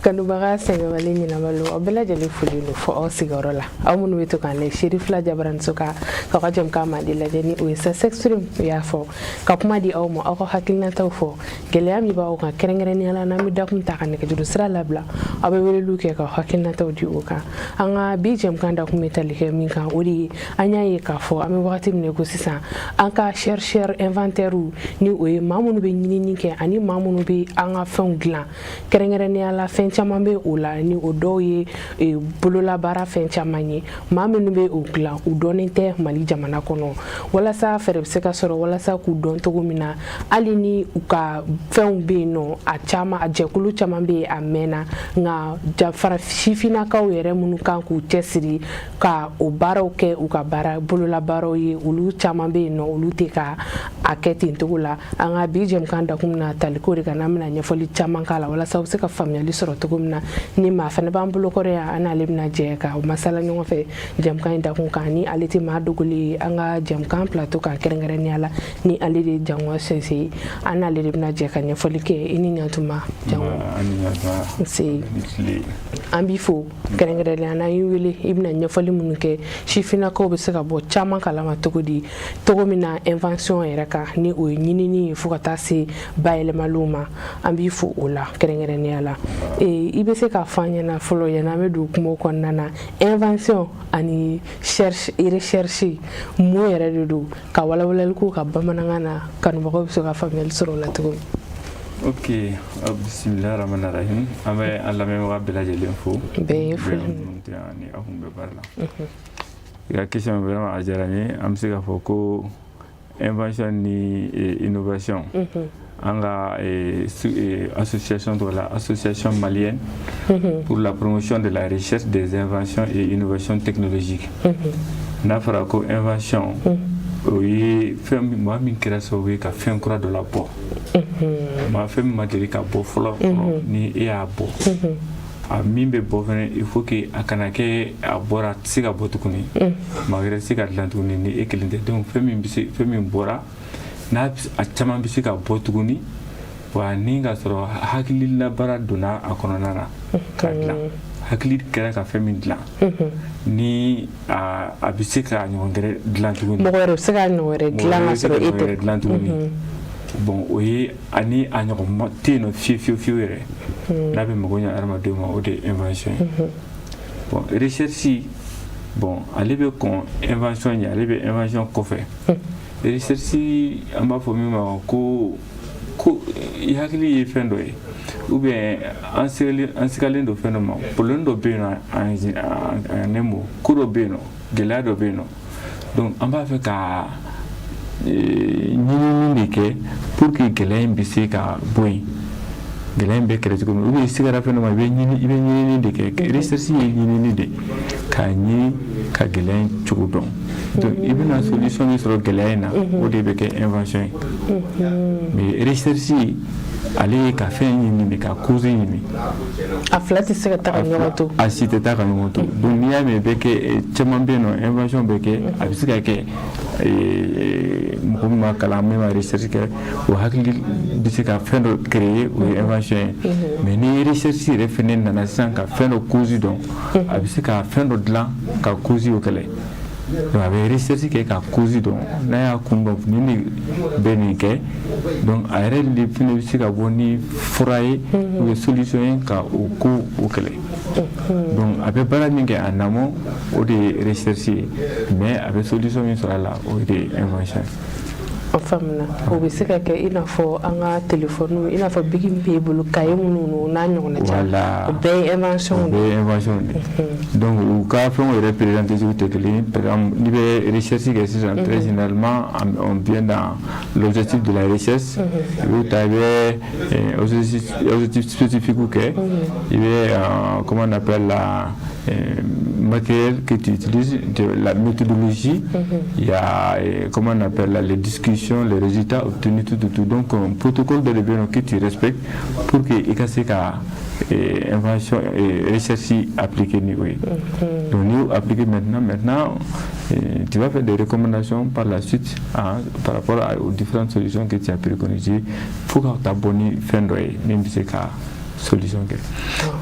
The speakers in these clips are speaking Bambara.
kanubaga sɛgɛbali ɲinamalo aw bɛɛ lajɛlen foli no fɔ aw sigiyɔrɔ la aw minnu bɛ to k'an lajɛ Sherifula Jabaramuso ka ka jɛmukan mandi lajɛ ni o ye Sex Extreme y'a fɔ ka kuma di aw ma aw ka hakilinataw fɔ gɛlɛya min b'aw kan kɛrɛnkɛrɛnnenya la n'an bɛ dakun ta ka nɛgɛjuru sira labila aw bɛ weleliw kɛ ka hakilinataw di o kan an ka bi jɛmukan dakun bɛ tali kɛ min kan o de ye an y'a ye k'a fɔ an bɛ wagati min ko sisan an ka chercheur inventaire ni o ye maa minnu bɛ ɲinini kɛ ani maa minnu bɛ an ka fɛnw dilan kɛrɛnkɛrɛnnenya la fɛn caman bɛ o la ni o dɔw ye bololabaara fɛn caman ye maa minnu bɛ o dilan u dɔnnen tɛ Mali jamana kɔnɔ walasa fɛɛrɛ bɛ se ka sɔrɔ walasa k'u dɔn cogo min na hali ni u ka fɛnw bɛ yen nɔ a jɛkulu caman bɛ yen a mɛnna nka sifinnakaw yɛrɛ minnu kan k'u cɛsiri ka o baaraw kɛ u ka bololabaaraw ye olu caman bɛ yen nɔ olu tɛ ka a kɛ ten cogo la an ka bi jɛmukan dakun na taliko de kan n'an bɛna ɲɛfɔli caman k'a la walasa u bɛ se ka faamuyali sɔrɔ cogo min na ni maa fana b'an bolo kɔrɔ yan an n'ale bɛna jɛ ka masala ɲɔgɔn fɛ jɛmukan in dakun kan ni ale tɛ maa dogolen ye an ka jɛmukan plateau kan kɛrɛnkɛrɛnnenya la ni ale de ye Jango Sese an n'ale de bɛna jɛ ka ɲɛfɔli kɛ i ni ɲantuma Jango an b'i fo kɛrɛnkɛrɛnnenya n'an y'i wele i bɛna ɲɛfɔli minnu kɛ sifinnakaw bɛ se ka bɔ caman kalama cogo min na invention yɛrɛ kan ni o ye ɲinini ye fo ka taa se bayɛlɛmaliw ma an b'i fo o la kɛrɛnkɛrɛnnenya la i bɛ se k'a fɔ an ɲɛna fɔlɔ yanni an bɛ don kumaw kɔnɔna na invention ani recherche mun yɛrɛ de don ka walawalali k'u ka bamanankan na kanubagaw bɛ se ka faamuyali sɔrɔ o la cogo min. Ok, bismillah rahman rahim an bɛ an lamɛnbaga bɛɛ lajɛlen fo bɛɛ ye foli ni aw kun bɛ baara la i ka question vraiment a diyara n ye an bɛ se k'a fɔ ko invention ni innovation an ka association de la association malienne pour la promotion de la recherche des inventions et innovations technologiques n'a fɔra ko invention o ye fɛn maa min kɛra sababu ye ka fɛn kura dɔ labɔ maa fɛn min ma deli ka bɔ fɔlɔ ni e y'a bɔ a min bɛ bɔ fɛnɛ il faut que a kana kɛ a bɔra a tɛ se ka bɔ tuguni maa wɛrɛ tɛ se ka dilan tuguni ni e kelen tɛ donc fɛn min bɔra n'a a caman bɛ se ka bɔ tuguni wa ni ka sɔrɔ hakililabaara donna a kɔnɔna na ka dilan hakili kɛra ka fɛn min dilan ni a bɛ se ka ɲɔgɔn wɛrɛ dilan tuguni mɔgɔ wɛrɛ bɛ se ka ɲɔgɔn wɛrɛ dilan ka sɔrɔ e tɛ dilan tuguni bon o ye ani a ɲɔgɔn tɛ yen nɔ fiyewu yɛrɛ n'a bɛ mago ɲɛ adamadenw ma o de ye invention ye bon recherche bon ale bɛ kɔn invention ɲɛ ale bɛ invention kɔfɛ recherche an b'a fɔ min ma ko i hakili ye fɛn dɔ ye ou bien an sigalen don fɛn dɔ ma problème dɔ bɛ yen nɔ en un mot ko dɔ bɛ yen nɔ gɛlɛya dɔ bɛ yen nɔ donc an b'a fɛ ka ɲinini de kɛ pour que gɛlɛya in bɛ se ka bɔ yen gɛlɛya in bɛ kɛlɛ cogo min ou bien i sigara fɛn dɔ ma i bɛ ɲinini de kɛ recherche ye ɲinini de k'a ɲini ka gɛlɛya in cogo dɔn donc i bɛna solution min sɔrɔ gɛlɛya in na o de bɛ kɛ invention ye mais recherche ale ye ka fɛn ɲini de ka cause ɲini a fila tɛ se ka taga ɲɔgɔn to a si tɛ taa ka ɲɔgɔn to donc n'i y'a mɛn bɛ kɛ caman bɛ yen nɔ invention bɛ kɛ a bɛ se ka kɛ mɔgɔ min ma kalan min ma recherche kɛ o hakili bɛ se ka fɛn dɔ créer o ye invention ye mais ni recherche yɛrɛ fɛnɛ nana sisan ka fɛn dɔ cause dɔn a bɛ se ka fɛn dɔ dilan ka cause o kɛlɛ donc a bɛ recherche kɛ ka cause dɔn n'a y'a kun dɔn ni ne bɛ nin kɛ donc a yɛrɛ de fɛnɛ bɛ se ka bɔ ni fura ye ou bien solution ye ka o ko o kɛlɛ donc a bɛ baara min kɛ en amont o de ye recherche ye mais a bɛ solution min sɔrɔ a la o de ye invention ye. O faamuna o bɛ se ka kɛ i n'a fɔ an ka téléphone i n'a fɔ bigi min b'e bolo cahier minnu n'a ɲɔgɔnna caman o bɛɛ ye invention de donc u ka fɛnw yɛrɛ présenté cogo tɛ kelen ye par exemple n'i bɛ recherche kɛ sisan très généralement on vient dans l'objectif de la recherche i bɛ ta i bɛ objectif spécifique kɛ i bɛ comment on appelle la matériel que tu utilises, de la méthodologie, il y a comment on appelle les discussions, les résultats obtenus, tout. Donc un protocole de développement que tu respectes pour que IKCK invention et recherche appliquée. Donc nous appliquer maintenant tu vas faire des recommandations par la suite par rapport aux différentes solutions que tu as préconisées pour que tu abonnes fin de même solution kɛ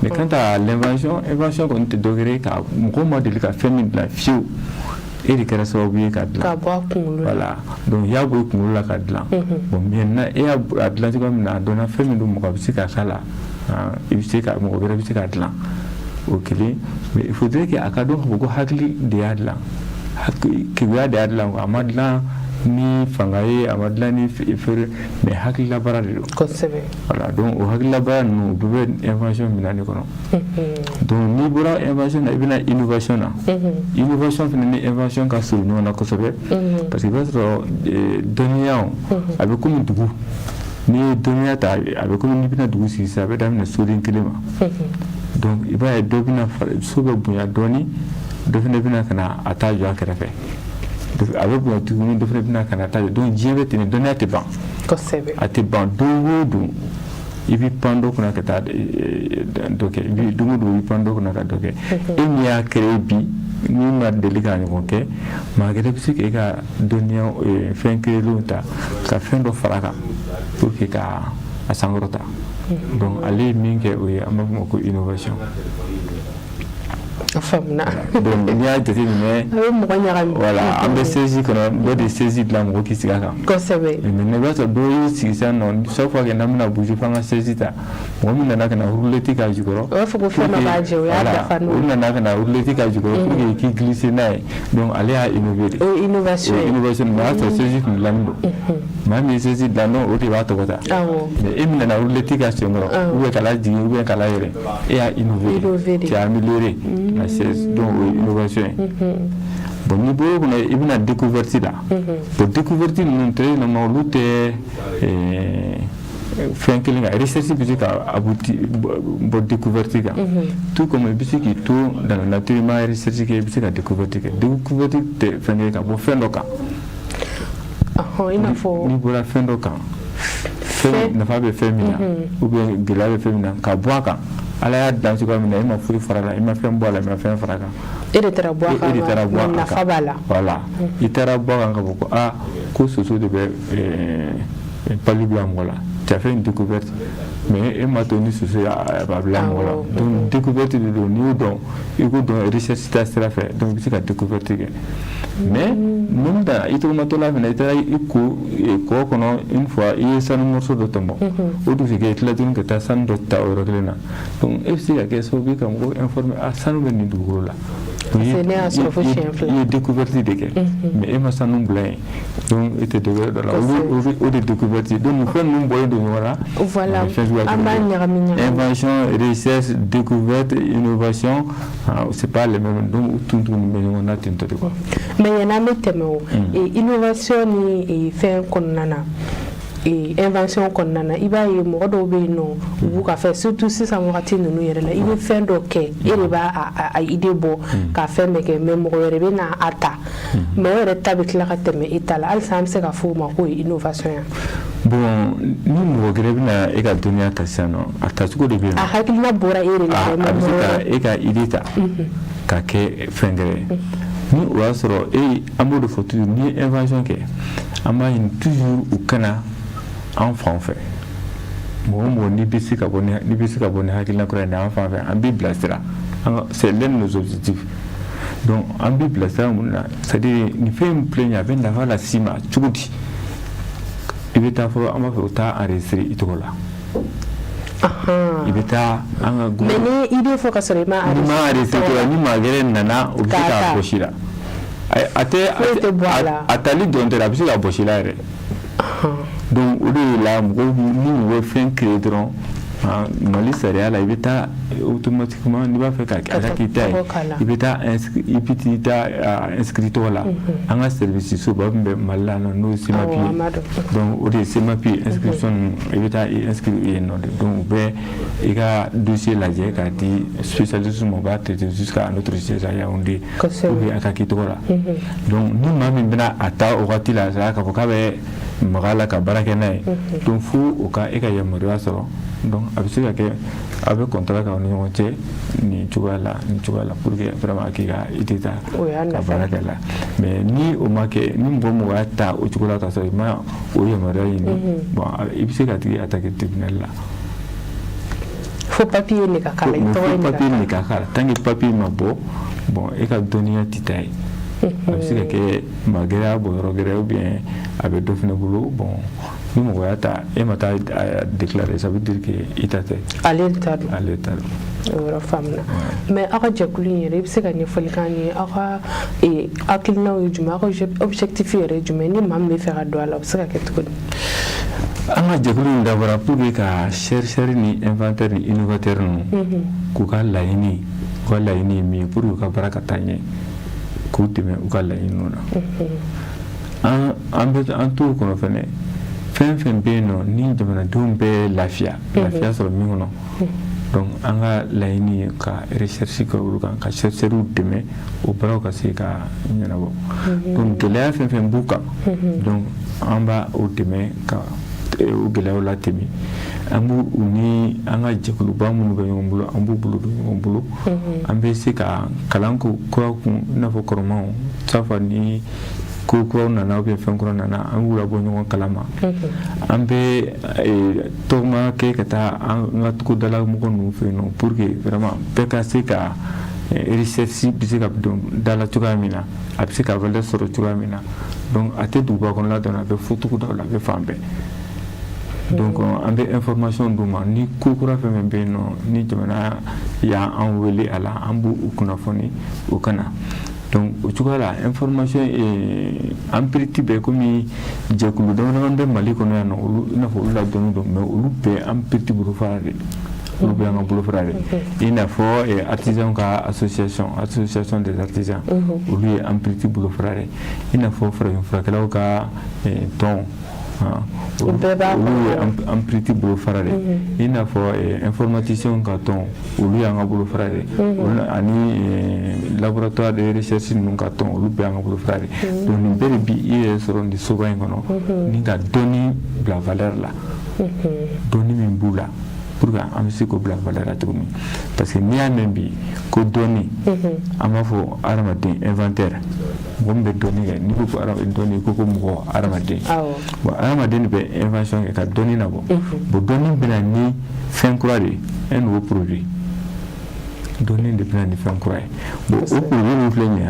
mais quant à l'invention kɔni tɛ dɔ wɛrɛ ka mɔgɔ ma deli ka fɛn min dilan fiyewu e de kɛra sababu ye ka dilan voilà donc i y'a bɔ i kunkolo la ka dilan bon maintenant e y'a dilan cogoya min na a dɔnna fɛn min don mɔgɔ bɛ se ka k'a la i bɛ se ka mɔgɔ wɛrɛ bɛ se ka dilan o kelen mais il faudrait que a ka dɔn k'a fɔ ko hakili de y'a dilan keguya de y'a dilan a ma dilan ni fanga ye a ma dilan ni fɛrɛ mais hakilila baara de don kosɛbɛ voilà donc o hakilila baara ninnu u bɛɛ bɛ invention minɛn de kɔnɔ donc n'i bɔra invention na i bɛna innovation na innovation fana ni invention ka surun ɲɔgɔn na kosɛbɛ parce que i b'a sɔrɔ dɔnniya a bɛ komi dugu n'i ye dɔnniya ta a bɛ komi n'i bɛna dugu sigi sisan a bɛ daminɛ soden kelen ma donc i b'a ye dɔ bɛna so bɛ bonya dɔɔni dɔ fana bɛna ka na a ta jɔ a kɛrɛfɛ a bɛ bonya tuguni dɔ fana bɛna ka na a ta jɔ donc diɲɛ bɛ ten dɔnniya tɛ ban a tɛ ban don o don i bɛ pan dɔ kunna ka taa dɔ kɛ i bɛ don o don i bɛ pan dɔ kunna ka dɔ kɛ e min y'a créé bi n'i ma deli k'a ɲɔgɔn kɛ maa wɛrɛ bɛ se k'e ka dɔnniya fɛn créelenw ta ka fɛn dɔ fara a kan pour que ka a sankɔrɔta donc ale ye min kɛ o ye an b'a fɔ o ma ko innovation. Donc n'i y'a jateminɛ voilà an bɛ saisie kɔnɔ dɔ de saisie dilan mɔgɔ k'i sigi a kan mais i b'a sɔrɔ dɔw y'i sigi sisan nɔ chaque fois que n'an bɛna bouger f'an ka saisie ta mɔgɔ min nana ka na roulette k'a jukɔrɔ u nana ka na roulette k'a jukɔrɔ pour que k'i glisser n'a ye donc ale y'a innové de innovation mais a y'a sɔrɔ saisie tun dilannen don maa min ye saisie dilan o de b'a tɔgɔ ta mais e min nana roulette k'a senkɔrɔ ou bien k'a lajigin ou bien k'a layɛlɛ e y'a innové tu as amélioré la chaise donc innovation bon ni bolo kɔnɔ i bɛna découverte la bon découverte ninnu tɛ nama olu tɛ fɛn kelen kan recherche bɛ se ka aboutir bɔ découverte kan tout comme i bɛ se k'i to dans la nature i ma recherche kɛ i bɛ se ka découverte kɛ découverte tɛ fɛn kelen kan bɔ fɛn dɔ kan n'i bɔra fɛn dɔ kan fɛn nafa bɛ fɛn min na ou bien gɛlɛya bɛ fɛn min na ka bɔ a kan ala y'a dan cogoya min na i ma foyi fara la i ma fɛn bɔ a la i ma fɛn fara a kan e de taara bɔ a kan nafa b'a la voilà i taara bɔ a kan ka fɔ ko ko soso de bɛ pali bila mɔgɔ la tu as fait une découverte mais e ma to ni soso a b'a bila mɔgɔ la donc découverte de don n'i y'o dɔn i k'o dɔn recherche ta sira fɛ donc i bɛ se ka découverte kɛ mais mun da i tɔgɔmatɔ la fana i taara i ko kɔ kɔnɔ une fois i ye sanu morceau dɔ tɔmɔ o dugusɛjɛ i tila tuguni ka taa sanu dɔ ta o yɔrɔ kelen na donc e bɛ se ka kɛ sababu ye ka mɔgɔw informer sanu bɛ nin dugukolo la i ye découverte de kɛ mais e ma sanu bila yen donc e tɛ dɔ wɛrɛ dɔ la o de découverte donc nin fɛn ninnu bɔlen don ɲɔgɔn na invention recherche découverte innovation c'est pas les mêmes donc tun bɛ ɲɔgɔn na ten tɔ de quoi. Mais y'en a tɛmɛ o innovation ni fɛn kɔnɔna na invention kɔnɔna na i b'a ye mɔgɔ dɔw bɛ yen nɔ u b'u ka fɛ surtout sisan wagati ninnu yɛrɛ la i bɛ fɛn dɔ kɛ e de b'a a idée bɔ ka fɛn bɛɛ kɛ mais mɔgɔ wɛrɛ bɛ na a ta mais o yɛrɛ ta bɛ tila ka tɛmɛ e ta la halisa an bɛ se ka fɔ o ma k'o ye innovation ye. Bon ni mɔgɔ wɛrɛ bɛna e ka dɔnniya ta sisan nɔ a tacogo de bɛ yen a hakilina bɔra e de la a bɛ se ka e ka idée ta ka kɛ fɛn gɛrɛ ni o y'a sɔrɔ an b'o de fɔ toujours ni ye invention kɛ an b'a ɲini toujours u kana an fan fɛ mɔgɔ mɔgɔ n'i bɛ se ka bɔ ni hakilina kura ye an fan fɛ an b'i bilasira c'est l'un de nos objectifs donc an b'i bilasira mun na c'est à dire nin fɛn in filɛ nin ye a bɛ nafa las'i ma cogo di i bɛ taa fɔlɔ an b'a fɛ o taa enregistrer i tɔgɔ la i bɛ taa an ka groupe mais ni idée fɔ ka sɔrɔ i ma enregistrer ni maa wɛrɛ nana o bɛ se k'a gosi la a tali dɔrɔn tɛ a bɛ se ka gosi la yɛrɛ donc o de la mɔgɔw ni mɔgɔ ye fɛn créer dɔrɔn Mali sariya la i bɛ taa automatiquement n'i b'a fɛ ka k'i ta ye i bɛ taa inscrit tɔgɔ la an ka service soba min bɛ Mali la n'o ye SEMAPI ye donc o de ye SEMAPI inscription i bɛ taa i inscrit yen nɔ de donc u bɛ i ka dossier lajɛ k'a di spécialiste ma u b'a traiter jusqu'à notre siège à Yaoundé pour que a ka k'i tɔgɔ la donc ni maa min bɛna a ta o wagati la c'est k'a fɔ k'a bɛ maga la ka baara kɛ n'a ye donc fo o ka e ka yamaruya sɔrɔ donc a bɛ se ka kɛ a bɛ contrat k'aw ni ɲɔgɔn cɛ nin cogoya la pour que vraiment k'i ka idée ta ka baara kɛ la mais ni o ma kɛ ni mɔgɔ mɔgɔ y'a ta o cogo la k'a sɔrɔ i ma o yamaruya ɲini bon i bɛ se ka tigi attaquer tribunal la. fo papier ni ka kala papier ni ka kala tant que papier ma bo bon e ka doniya titaye a bɛ se ka kɛ magɛrɛya bɔ yɔrɔ gɛrɛ ou bien a bɛ dɔ fana bolo bon ni mɔgɔ y'a ta e ma taa déclarer ça veut dire que i ta tɛ ale ta don ale ta don o yɔrɔ faamuna mais aw ka jɛkulu in yɛrɛ i bɛ se ka ɲɛfɔli k'an ye aw ka hakilinaw ye jumɛn aw ka objectif yɛrɛ ye jumɛn ni maa min bɛ fɛ ka don a la o bɛ se ka kɛ cogo di an ka jɛkulu in dabɔra pour que ka chercheur ni inventeur ni innovateur ninnu k'u ka laɲini ye min ye pour que u ka baara ka taa ɲɛ k'u dɛmɛ u ka laɲiniw na an t'o kɔnɔ fɛnɛ fɛn fɛn bɛ yen nɔ ni jamanadenw bɛ lafiya sɔrɔ min kɔnɔ donc an ka laɲini ye ka recherche kɛ olu kan ka chercheurs dɛmɛ o baaraw ka se ka ɲɛnabɔ donc gɛlɛya fɛn fɛn b'u kan donc an b'a o dɛmɛ ka o gɛlɛyaw latɛmɛ an b'u ni an ka jɛkuluba minnu bɛ ɲɔgɔn bolo an b'u bolo don ɲɔgɔn bolo an bɛ se ka kalan ko kura kun i n'a fɔ kɔrɔmaw safa ni ko kuraw nana ou bien fɛn kura nana an b'u labɔ ɲɔgɔn kalama an bɛ tɔgɔma kɛ ka taa an ka togodala mɔgɔ ninnu fɛ yen nɔ pour que vraiment bɛɛ ka se ka recherche bɛ se ka don dala cogoya min na a bɛ se ka valeur sɔrɔ cogoya min na donc a tɛ duguba kɔnɔla dɔrɔn a bɛ fo togodaw la a bɛ fan bɛɛ donc an bɛ information d'u ma ni ko kura fɛn fɛn bɛ yen nɔ ni jamana y'an wele a la an b'u kunnafoni o kana donc o cogoya la information an piriti bɛɛ komi jɛkulu damadama bɛ Mali kɔnɔ yan nɔ olu i n'a fɔ olu ladɔnnen don mais olu bɛɛ an piriti bolofara de olu bɛ an ka bolofara de i n'a fɔ artisan ka association des artisans olu ye an piriti bolofara de i n'a fɔ farafinfurakɛlaw ka tɔn olu ye an piriti bolofara de i n'a fɔ informaticien ka tɔn olu y'an ka bolofara de ani laboratoire de recherche ninnu ka tɔn olu bɛɛ y'an ka bolofara de donc nin bɛɛ de bi i yɛrɛ sɔrɔ nin soba in kɔnɔ ni ka dɔnni bila valeur la dɔnni min b'u la pour que an bɛ se k'o bila valeur la cogo min parce que n'i y'a mɛn bi ko dɔnni an b'a fɔ hadamaden inventeur mɔgɔ min bɛ dɔnni kɛ n'i ko dɔnni ko mɔgɔ hadamaden bon hadamaden de bɛ invention kɛ ka dɔnni labɔ bon dɔnni bɛna ni fɛn kura de ye un nouveau produit dɔnni de bɛna ni fɛn kura ye bon o produit min filɛ nin ye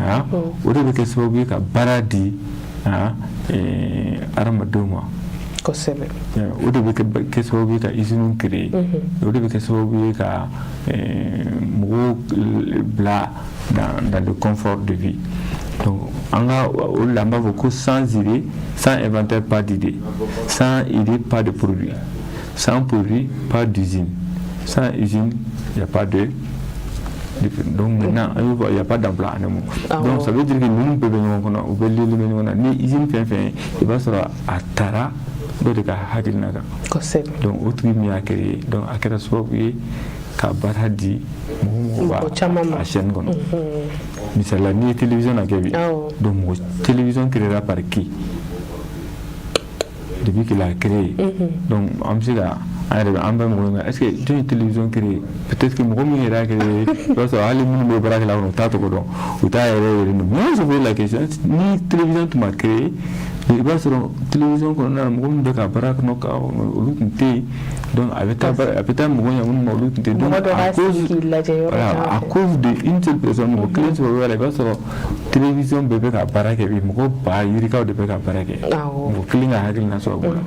o de bɛ kɛ sababu ye ka baara di hadamadenw ma kosɛbɛ o de bɛ kɛ sababu ye ka usine créer o de bɛ kɛ sababu ye ka mɔgɔw bila dans le confort de vie donc an ka o la an b'a fɔ ko sans idée sans inventaire pas d'idée sans idée pas de produit sans produit pas d'usine sans usine il n'y a pas de donc maintenant il n'y a pas d'emploi en amont donc ça veut dire que ninnu bɛɛ bɛ ɲɔgɔn kɔnɔ u bɛ lié bɛ ɲɔgɔn na ni usine fɛn fɛn i b'a sɔrɔ a taara dɔ de ka hakilina kan donc o tigi min y'a créé donc a kɛra sababu ye ka baara di mɔgɔ caman ma a chaîne kɔnɔ misali la n'i ye télévision na kɛ bi donc mɔgɔ télévision créera par qui depuis qu'il a créé donc an bɛ se ka an yɛrɛ an bɛ mɔgɔ min est ce que jɔn ye télévision créé peut être que mɔgɔ min yɛrɛ y'a créé i b'a sɔrɔ hali minnu bɛ baara kɛ la kɔnɔ u t'a tɔgɔ dɔn u t'a yɛrɛ dɔn moi je pose la question ni télévision tun ma créé i b'a sɔrɔ télévision kɔnɔna na mɔgɔ min bɛ ka baara kɔnɔ ka olu tun tɛ yen donc a bɛ taa mɔgɔ ɲɛ minnu ma olu tun tɛ yen donc à cause de une seule personne mɔgɔ kelen sɔrɔ yɔrɔ la i b'a sɔrɔ télévision bɛɛ bɛ ka baara kɛ bi mɔgɔ ba yirikaw de bɛ ka baara kɛ mɔgɔ kelen ka hakilina sababu la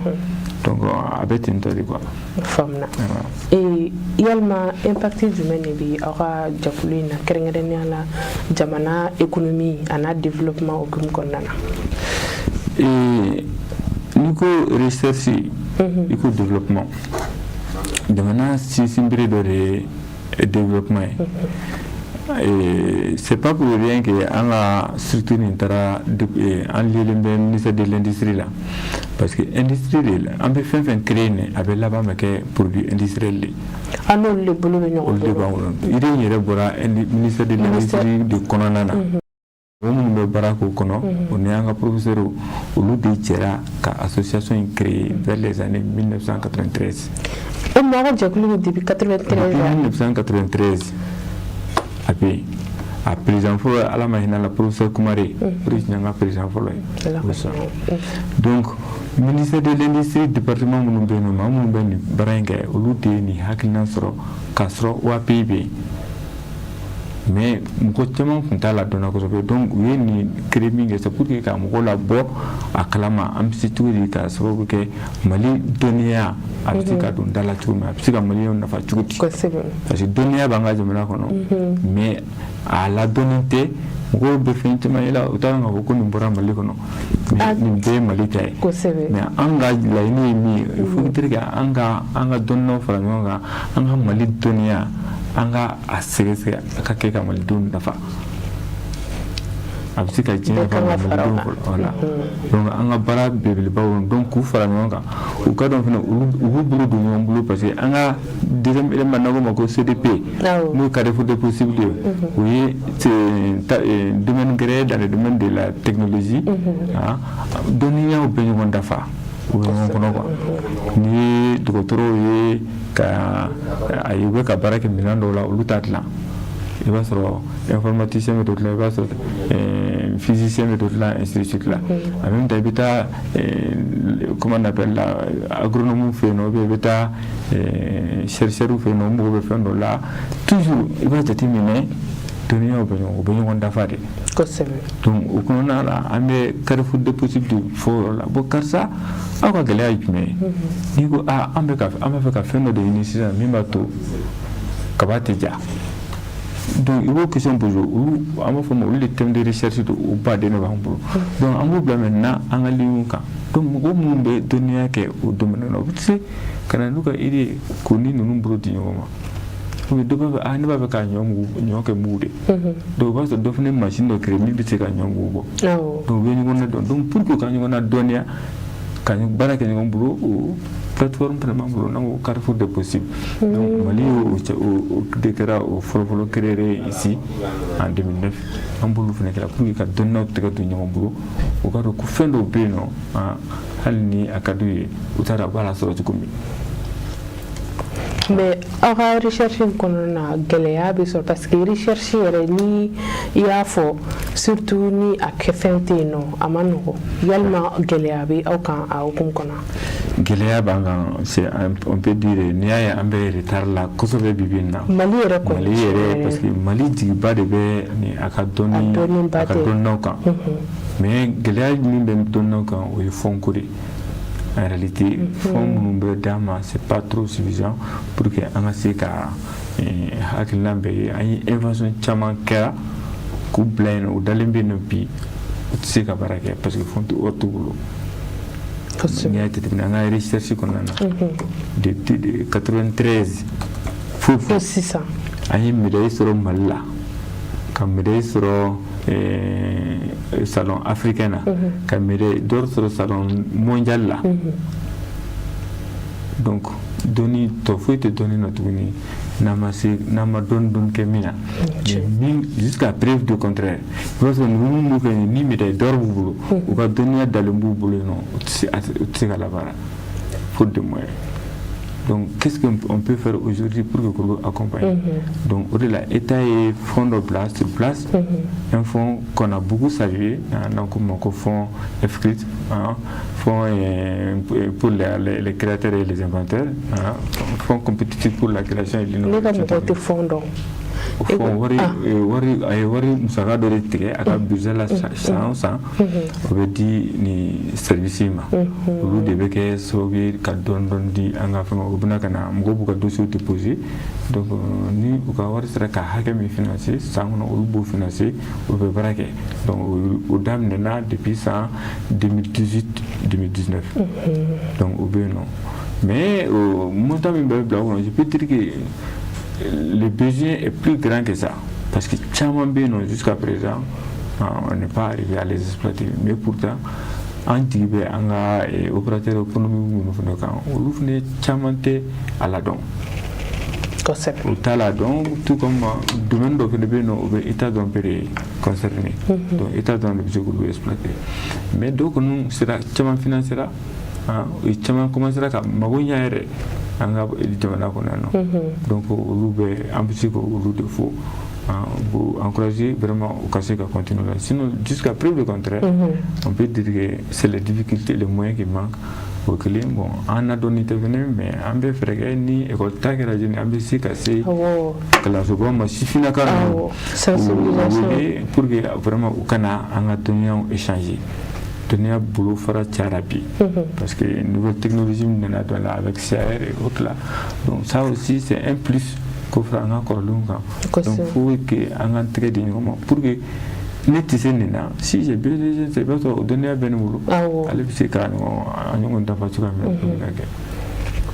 donc a bɛ ten tɔ de quoi. faamuna yalima impact jumɛn de bɛ aw ka jɛkulu in na kɛrɛnkɛrɛnnenya la jamana économie a n'a développement hukumu kɔnɔna na. N'i ko recherche i ko développement jamana sinsinbere dɔ de ye développement ye c'est pas pour rien que an ka structure nin taara an lielen bɛ ministère de l'industrie la parce que industrie de la an bɛ fɛn fɛn créer nin a bɛ laban bɛ kɛ produit industriel de an n'olu de bolo bɛ ɲɔgɔn bolo olu de b'an bolo idée in yɛrɛ bɔra ministère de l'industrie de kɔnɔna na mɔgɔ minnu bɛ baara k'o kɔnɔ o ni an ka professeur olu de jɛra ka association in créer vers les années 1993 o mɔgɔ ka jɛkulu bɛ depuis 1993 a bɛ yen a président fɔlɔ ala ma hinɛ la professeur Kumare o de tun y'an ka président fɔlɔ ye donc ministère de l'industrie département minnu bɛ yen nɔ maa minnu bɛ bara in kɛ olu de ye nin hakilina sɔrɔ k'a sɔrɔ OAPI bɛ yen mais mɔgɔ caman tun t'a la dɔnna kosɛbɛ donc u ye nin créer min kɛ c'est pour que ka mɔgɔw labɔ a kalama an bɛ se cogo di ka sababu kɛ Mali dɔnniya a bɛ se ka don da la cogo min a bɛ se ka maliyɛnw nafa cogo di parce que dɔnniya b'an ka jamana kɔnɔ mais a ladɔnnen tɛ mɔgɔw bɛ fɛn caman ye la u t'a dɔn k'a fɔ ko nin bɔra Mali kɔnɔ nin bɛɛ ye Mali ta ye mais an ka laɲini ye min ye il faut que an ka dɔnniyaw fara ɲɔgɔn kan an ka Mali dɔnniya an ka a sɛgɛsɛgɛ a ka kɛ ka malidenw nafa a bɛ se ka diɲɛ ka malidenw voilà donc an ka baara belebelebaw donc k'u fara ɲɔgɔn kan u ka dɔn fana u b'u bolo don ɲɔgɔn bolo parce que an ka deuxième élément n'an ko ma ko CDP n'o ye Carrefour des possibles ye o ye domaine créé dans le domaine de la technologie dɔnniyaw bɛ ɲɔgɔn dafa u bɛ ɲɔgɔn kɔnɔ quoi ni ye dɔgɔtɔrɔw ye ka a ye u bɛ ka baara kɛ minɛn dɔw la olu t'a dilan i b'a sɔrɔ informaticien bɛ dɔ dilan i b'a sɔrɔ physicien bɛ dɔ dilan ainsi de suite la en même temps i bɛ taa comment on appelle la agronome fɛ yen nɔ ou bien i bɛ taa chercheur fɛ yen nɔ u mago bɛ fɛn dɔ la toujours i b'a jateminɛ dɔnniyaw bɛ ɲɔgɔn dafa de donc o kɔnɔna la an bɛ Carrefour des possibles fɔ o yɔrɔ la bon karisa aw ka gɛlɛya ye jumɛn ye n'i ko an bɛ fɛ ka fɛn dɔ de ɲini sisan min b'a to kaba tɛ ja donc i b'o question poser olu an b'a fɔ ma olu de thème de recherche do o baden de b'an bolo donc an b'u bila maintenant an ka ligne kan donc mɔgɔ minnu bɛ dɔnniya kɛ o domaine na u bɛ se ka na n'u ka idée k'o ni ninnu bolo di ɲɔgɔn ma donc dɔ b'a fɛ ne b'a fɛ ka ɲɔ kɛ mugu de donc o b'a sɔrɔ dɔ fana ye machine dɔ créer min bɛ se ka ɲɔ mugu bɔ donc u bɛ ɲɔgɔn na dɔn donc pour que ka ɲɔgɔn na dɔnniya ka baara kɛ ɲɔgɔn bolo o plateforme fana b'an bolo n'an ko Carrefour des possibles donc Mali o de kɛra o fɔlɔfɔlɔ créé ici en 2009 an b'olu fana kɛra pour que ka dɔnniyaw tɛgɛ don ɲɔgɔn bolo o ka dɔn ko fɛn dɔw bɛ yen nɔ hali ni a ka d'u ye u t'a dɔn a b'a la sɔrɔ cogo min. mais aw ka recherche in kɔnɔna na gɛlɛya bɛ sɔrɔ parce que recherche yɛrɛ ni i y'a fɔ surtout ni a kɛfɛn tɛ yen nɔ a ma nɔgɔ yalima gɛlɛya bɛ aw kan a hukumu kɔnɔ. gɛlɛya b'an kan on peut dire n'i y'a ye an bɛ retard la kosɛbɛ bi bi in na. Mali yɛrɛ kɔni Mali yɛrɛ parce que Mali jigiba de bɛ ni a ka dɔnniyaw kan mais gɛlɛya min bɛ dɔnniyaw kan o ye fɔnko de en réalité fonds minnu bɛ d'an ma c'est pas trop suffisant pour que an ka se ka hakilina bɛɛ ye an ye invention caman kɛra k'u bila yen nɔ u dalen bɛ yen nɔ bi u tɛ se ka baara kɛ parce que fond wari t'u bolo n'i y'a jateminɛ an ka recherche kɔnɔna na depuis 93 fo sisan an ye médaille sɔrɔ Mali la ka médaille sɔrɔ salon africain na ka médaille d'or sɔrɔ salon mondial la donc dɔnni tɔ foyi tɛ dɔnni na tuguni n'an ma dɔnni kɛ min na mais jusqu'à preuve du contraire i b'a sɔrɔ ninnu b'u kɛ ni médaille d'or b'u bolo u ka dɔnniya dalen b'u bolo yen nɔ u tɛ se ka labaara faute de moyens. Donc, qu'est-ce qu'on peut faire aujourd'hui pour que l'on accompagne? Donc, au-delà, l'État est fonds de place, sur place, un fonds qu'on a beaucoup salué, donc un fonds FCRIT, fonds pour les créateurs et les inventeurs, fonds compétitif pour la création et l'innovation. wari musaka dɔ de tigɛ a ka budget la san o san o bɛ di ni service ma olu de bɛ kɛ sababu ye ka dɔɔni di an ka fɛn o bɛna ka na mɔgɔw b'u ka dossier déposer donc ni u ka wari sera ka hakɛ min financer san kɔnɔ olu b'o financer o bɛ baara kɛ donc o daminɛna depuis san 2018-2019 donc o bɛ yen nɔ mais montant min bɛ bila o kɔnɔ je peux dire que le besoin est plus grand que ça parce que caman bɛ yen nɔ jusqu'à présent on n'est pas arrivé à les exploiter mais pourtant an jigi bɛ an ka opérateur économique minnu fana kan olu fana caman tɛ a ladɔn u t'a ladɔn tout comme domaine dɔ fana bɛ yen nɔ o bɛ état dɔn bɛɛ de concerné donc état dɔn de bɛ se k'olu exploiter mais dɔw kɔni sera caman financera caman commencera ka mago ɲa yɛrɛ an ka jamana kɔnɔ yan nɔ donc olu bɛ an bɛ se k'olu de fɔ pour encourager vraiment au cas à continuer. Sinon, jusqu'à preuve du contraire, on peut dire que c'est les difficultés, les moyens qui manquent o kelen bon an na dɔɔni tɛ fɛnɛ mais an bɛ fɛɛrɛ kɛ ni école ta kɛra jeni an bɛ se ka se kalansoba ma sifinnaka ninnu pour que vraiment u kana an ka dɔnniyaw échanger dɔnniya bolo fara cayara bi parce que nouvelle technologie min nana don la avec CAR et autres là donc ça aussi c'est un plus ko fara an ka kɔrɔlenw kan donc faut que an ka tɛgɛ di ɲɔgɔn ma pour que ne tɛ se nin na si j'ai besoin c'est pas o dɔnniya bɛ ne bolo ale bɛ se ka ɲɔgɔn dafa cogoya min na pour ka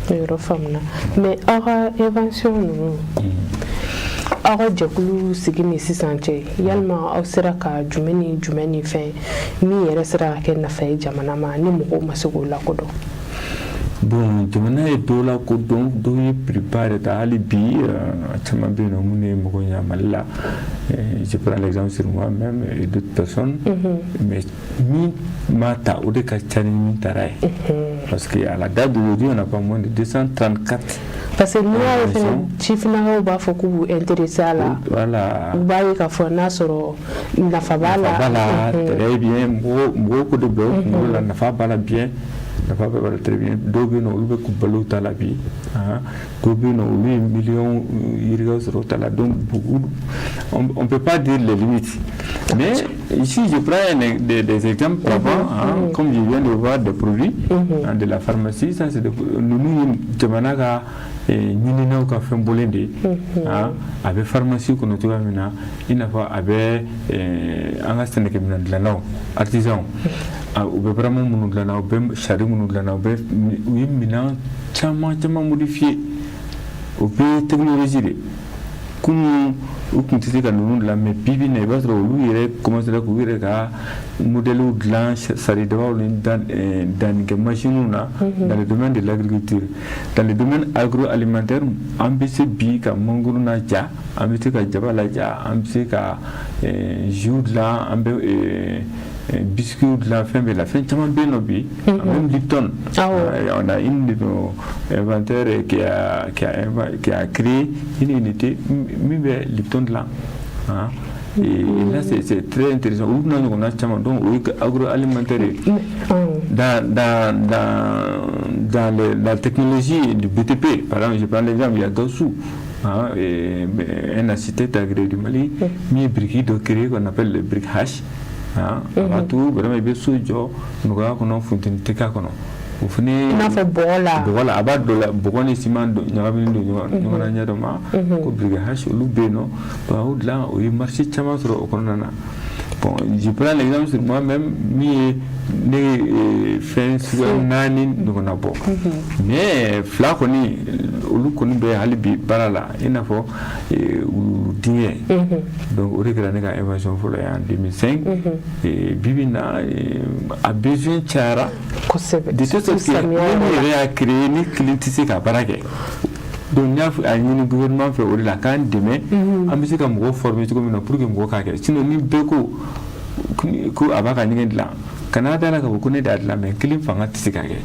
kɛ yɔrɔ faamuna mais aw ka invention ninnu aw ka jɛkulu sigi ni sisan cɛ yalima aw sera ka jumɛn ni fɛn min yɛrɛ sera ka kɛ nafa ye jamana ma ni mɔgɔw ma se k'o lakodɔn bon jamana ye dɔw lakodɔn dɔw ye piriba yɛrɛ ta hali bi caman bɛ yen nɔ minnu ye mɔgɔ ɲɛ Mali la je prends l'exemple sur moi-même et d'autres personnes mais min m'a ta o de ka ca ni min taara ye parce que à la date d'aujourd'hui on n'a pas moins de 234 parce que n'i y'a ye fɛnɛ sifinnakaw b'a fɔ k'u b'u intéressé a la u b'a ye k'a fɔ n'a sɔrɔ nafa b'a la très bien mɔgɔw ko de bila u kunkolo la nafa b'a la bien nafa b'a la très bien dɔw bɛ yen nɔ olu bɛ k'u balo ta la bi dɔw bɛ yen nɔ olu ye miliyɔn yirigaw sɔrɔ ta la donc on peut pas dire les limites mais ici je prends des exemples avant comme je viens de voir des produits de la pharmacie ça c'est nous jamana ka ɲininaw ka fɛn bɔlen de a bɛ pharmacie kɔnɔ cogoya min na i n'a fɔ a bɛ an ka sɛnɛkɛminɛn dilannaw artisanw u bɛ barama minnu dilanna u bɛ sari minnu dilanna u ye minɛn caman modifié o bɛɛ ye technologie de kunun u tun tɛ se ka ninnu dilan mais bibi in na i b'a sɔrɔ olu yɛrɛ commencera k'u yɛrɛ ka modèles dilan saridabaw ni dannikɛ machines na dans le domaine de l'agriculture dans le domaine agroalimentaire an bɛ se bi ka mangoro na ja an bɛ se ka jaba laja an bɛ se ka jus dilan an bɛ biscuit dilan fɛn bɛɛ la fɛn caman bɛ yen nɔ bi même Lipton on a une de nos inventaires qui a créé une unité min bɛ Lipton dilan et là c'est très intéressant olu bɛna ɲɔgɔnna caman donc o ye agroalimentaire dans la technologie du BTP par exemple je prends l'exemple il y a Gassou un architecte agréé du Mali min ye brique dɔ créé qu'on appelle le brique H a b'a to vraiment i bɛ so jɔ nɔgɔya kɔnɔ funteni tɛ k'a kɔnɔ o fana i n'a fɔ bɔgɔ la a b'a dɔ la bɔgɔ ni siman ɲagaminen don ɲɔgɔn na ɲɛ dɔ ma ko brique H olu bɛ yen nɔ donc a y'o dilan o ye marché caman sɔrɔ o kɔnɔna na bon je prends l'exemple sur moi-même min ye ne fɛn suguya 4 ɲɔgɔnna bɔ mais 2 kɔni olu kɔni bɛ hali bi baara la i n'a fɔ wulu dingɛ donc o de kɛra ne ka invention fɔlɔ ye en 2005 bibi na a besoin cayara de telle sorte que ne yɛrɛ y'a créé ni kelen tɛ se ka baara kɛ donc n y'a ɲini gouvernement fɛ o de la k'an dɛmɛ an bɛ se ka mɔgɔw former cogo min na pour que mɔgɔw k'a kɛ sinon ni bɛɛ ko a b'a ka ɲɛgɛn dilan kana da la k'a fɔ ko ne de y'a dilan mais kelen fanga tɛ se ka kɛ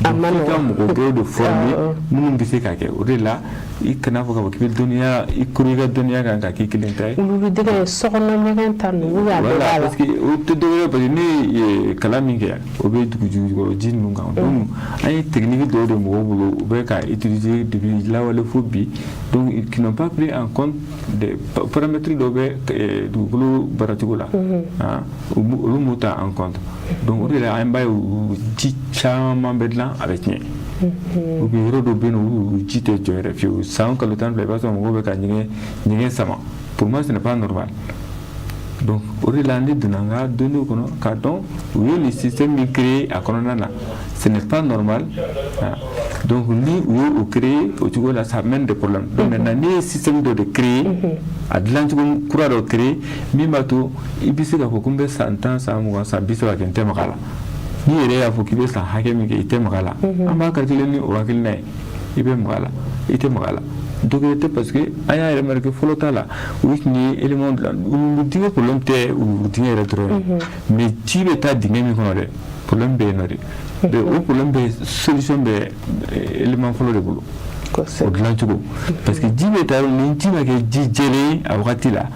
donc f'i ka mɔgɔ dɔw de former minnu bɛ se ka kɛ o de la i kana fɔ k'a fɔ k'i bɛ dɔnniya i kuru i ka dɔnniya kan ka k'i kelen ta ye olu dɛgɛ sokɔnɔ ɲɛgɛn ta ninnu y'a bɛɛ b'a la parce que o tɛ dɔ wɛrɛ parce que ne ye kalan min kɛ o bɛ dugu jukɔrɔ ji ninnu kan donc an ye technique dɔw de mɔgɔw bolo u bɛ ka utiliser depuis lawale fo bi donc ils n'ont pas pris en compte des paramètres dɔw bɛ dugukolo baaracogo la olu m'u ta en compte donc o de la an b'a ye ji caman bɛ dilan a bɛ tiɲɛ ou bien yɔrɔ dɔ bɛ yen nɔ olu ji tɛ jɔ yɛrɛ fiyewu san kalo 10 i b'a sɔrɔ mɔgɔw bɛ ka ɲɛgɛn sama pour moi ce n'est pas normal donc o de la ne donna n ka données kɔnɔ k'a dɔn u ye le système min créé a kɔnɔna na ce n'est pas normal donc ni u ye o créé o cogo la ça mène des problèmes donc maintenant n'i ye système dɔ de créé a dilancogo kura dɔ créé min b'a to i bɛ se k'a fɔ ko n bɛ san 10 san 20 san 30 kɛ n tɛ maga la n'i yɛrɛ y'a fɔ k'i bɛ san hakɛ min kɛ i tɛ maga la an b'a calculer ni o hakilina ye i bɛ maga la i tɛ maga la donc tɛ parce que an y'a remarqué fɔlɔ ta la u tun ye élément dilan wulu dingɛ problème tɛ wulu dingɛ yɛrɛ dɔrɔn mais ji bɛ taa dingɛ min kɔnɔ dɛ problème bɛ yen nɔ de o problème bɛ solution bɛ élément fɔlɔ de bolo o dilancogo parce que ji bɛ taa ni ji ma kɛ ji jɛlen a wagati la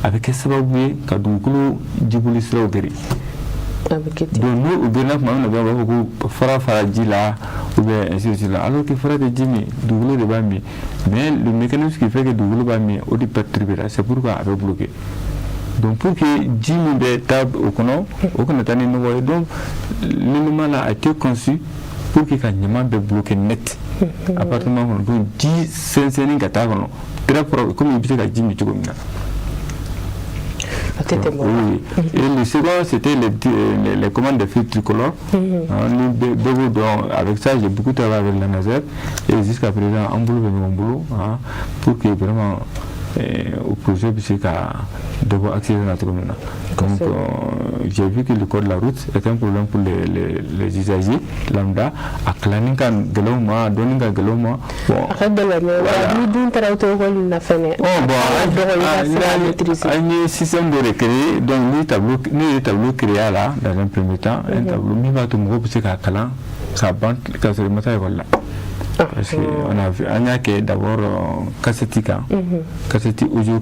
a bɛ kɛ sababu ye ka dugukolo jiboli siraw geren donc nous u bɛna kuma min na b'a fɔ ko fara ji la ou bien ainsi de suite la alors que fara tɛ ji min dugukolo de b'a min mais le mécanisme qui fait que dugukolo b'a min o de perturbera c'est pourquoi a bɛ bloquer donc pour que ji min bɛ taa o kɔnɔ o kana taa ni nɔgɔ ye donc l'élément là a été conçu pour que ka ɲaman bɛ bloquer net appartement kɔnɔ donc ji sɛnsɛnni ka taa kɔnɔ très propre comme i bɛ se ka ji min cogo min na. Oui. Et le second, c'était les commandes de fils tricolores. Avec ça, j'ai beaucoup travaillé avec la NASER. Et jusqu'à présent, en boulot, pour que vraiment au projet puisse devoir accéder à notre commune. Donc, j'ai vu que le code de la route est un problème pour les usagers lambda. À Klaninka, Galoma, Doninga, Galoma. Bon, un système de recréer, donc les tableaux créés là, dans un premier temps, un tableau, mais va tout le monde puisque à Kalan, ça bande, quand c'est le matin, voilà. Parce qu'on a vu, on a que d'abord cassette audio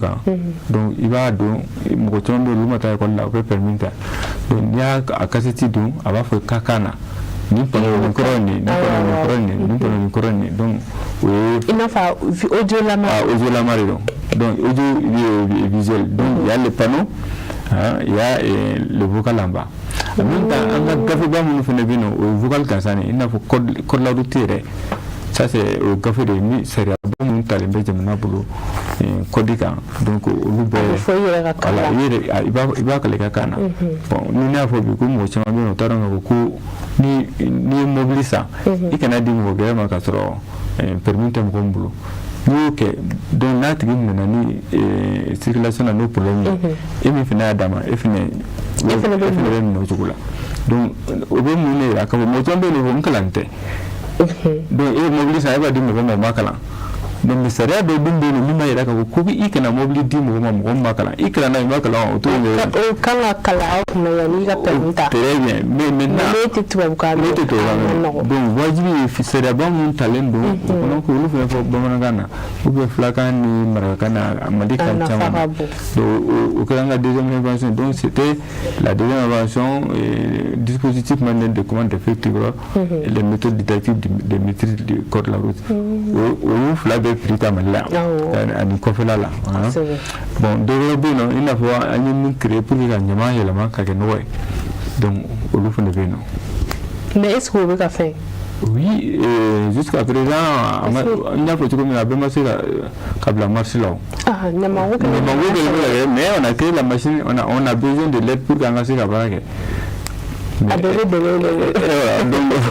donc il va donc moto de l'umata école là peut permettre donc il y a à cassette donc on va faire kakana ni pour le coroni donc il n'a pas audio la mari donc audio visuel donc il y a le panneau il y a le vocal en bas en même temps on a gafé ba mon fene bino vocal kansani il n'a pas code la route. Ça c'est au café de nuit, c'est bon talent de Jamnabulu, Kodika, donc au Loubé, il va que les cacana. Bon, nous n'avons pas beaucoup, moi, je m'en vais au beaucoup, ni mobilisa, il can dire au gouvernement Castro, permis de m'omblo. Nous, donc, là, tu as circulation à nos problèmes, et me finit à Dama, et finit nos chocolats. Donc, au bout de mon nez, à comme moi, j'en ai le bon calante. Donc il mobile ça va dire mo makala donc le sariya do dum do ni ma yira ka ko bi ikana mobile di mo makala ikana na makala o to o kala kala o na ya ni ga permita très bien mais maintenant mais tu vas ka donc wajibi fi sariya ba mun talent do ko ko lu fa bamana gana ou be flaka ni marakana amadi kan chama do o kala deuxième invention donc c'était la deuxième invention dispositif manuel de commande effective et les méthodes didactiques de maîtrise du code de la route ou flabé frita mala ani kofela la bon développer non il faut un créer pour que nyama yelama ka kenoi donc au lu fone beno mais est-ce que vous avez fait oui jusqu'à présent on a fait comme la bema c'est la câble marche là mais on a créé la machine on a besoin de l'aide pour gagner la barque. Donc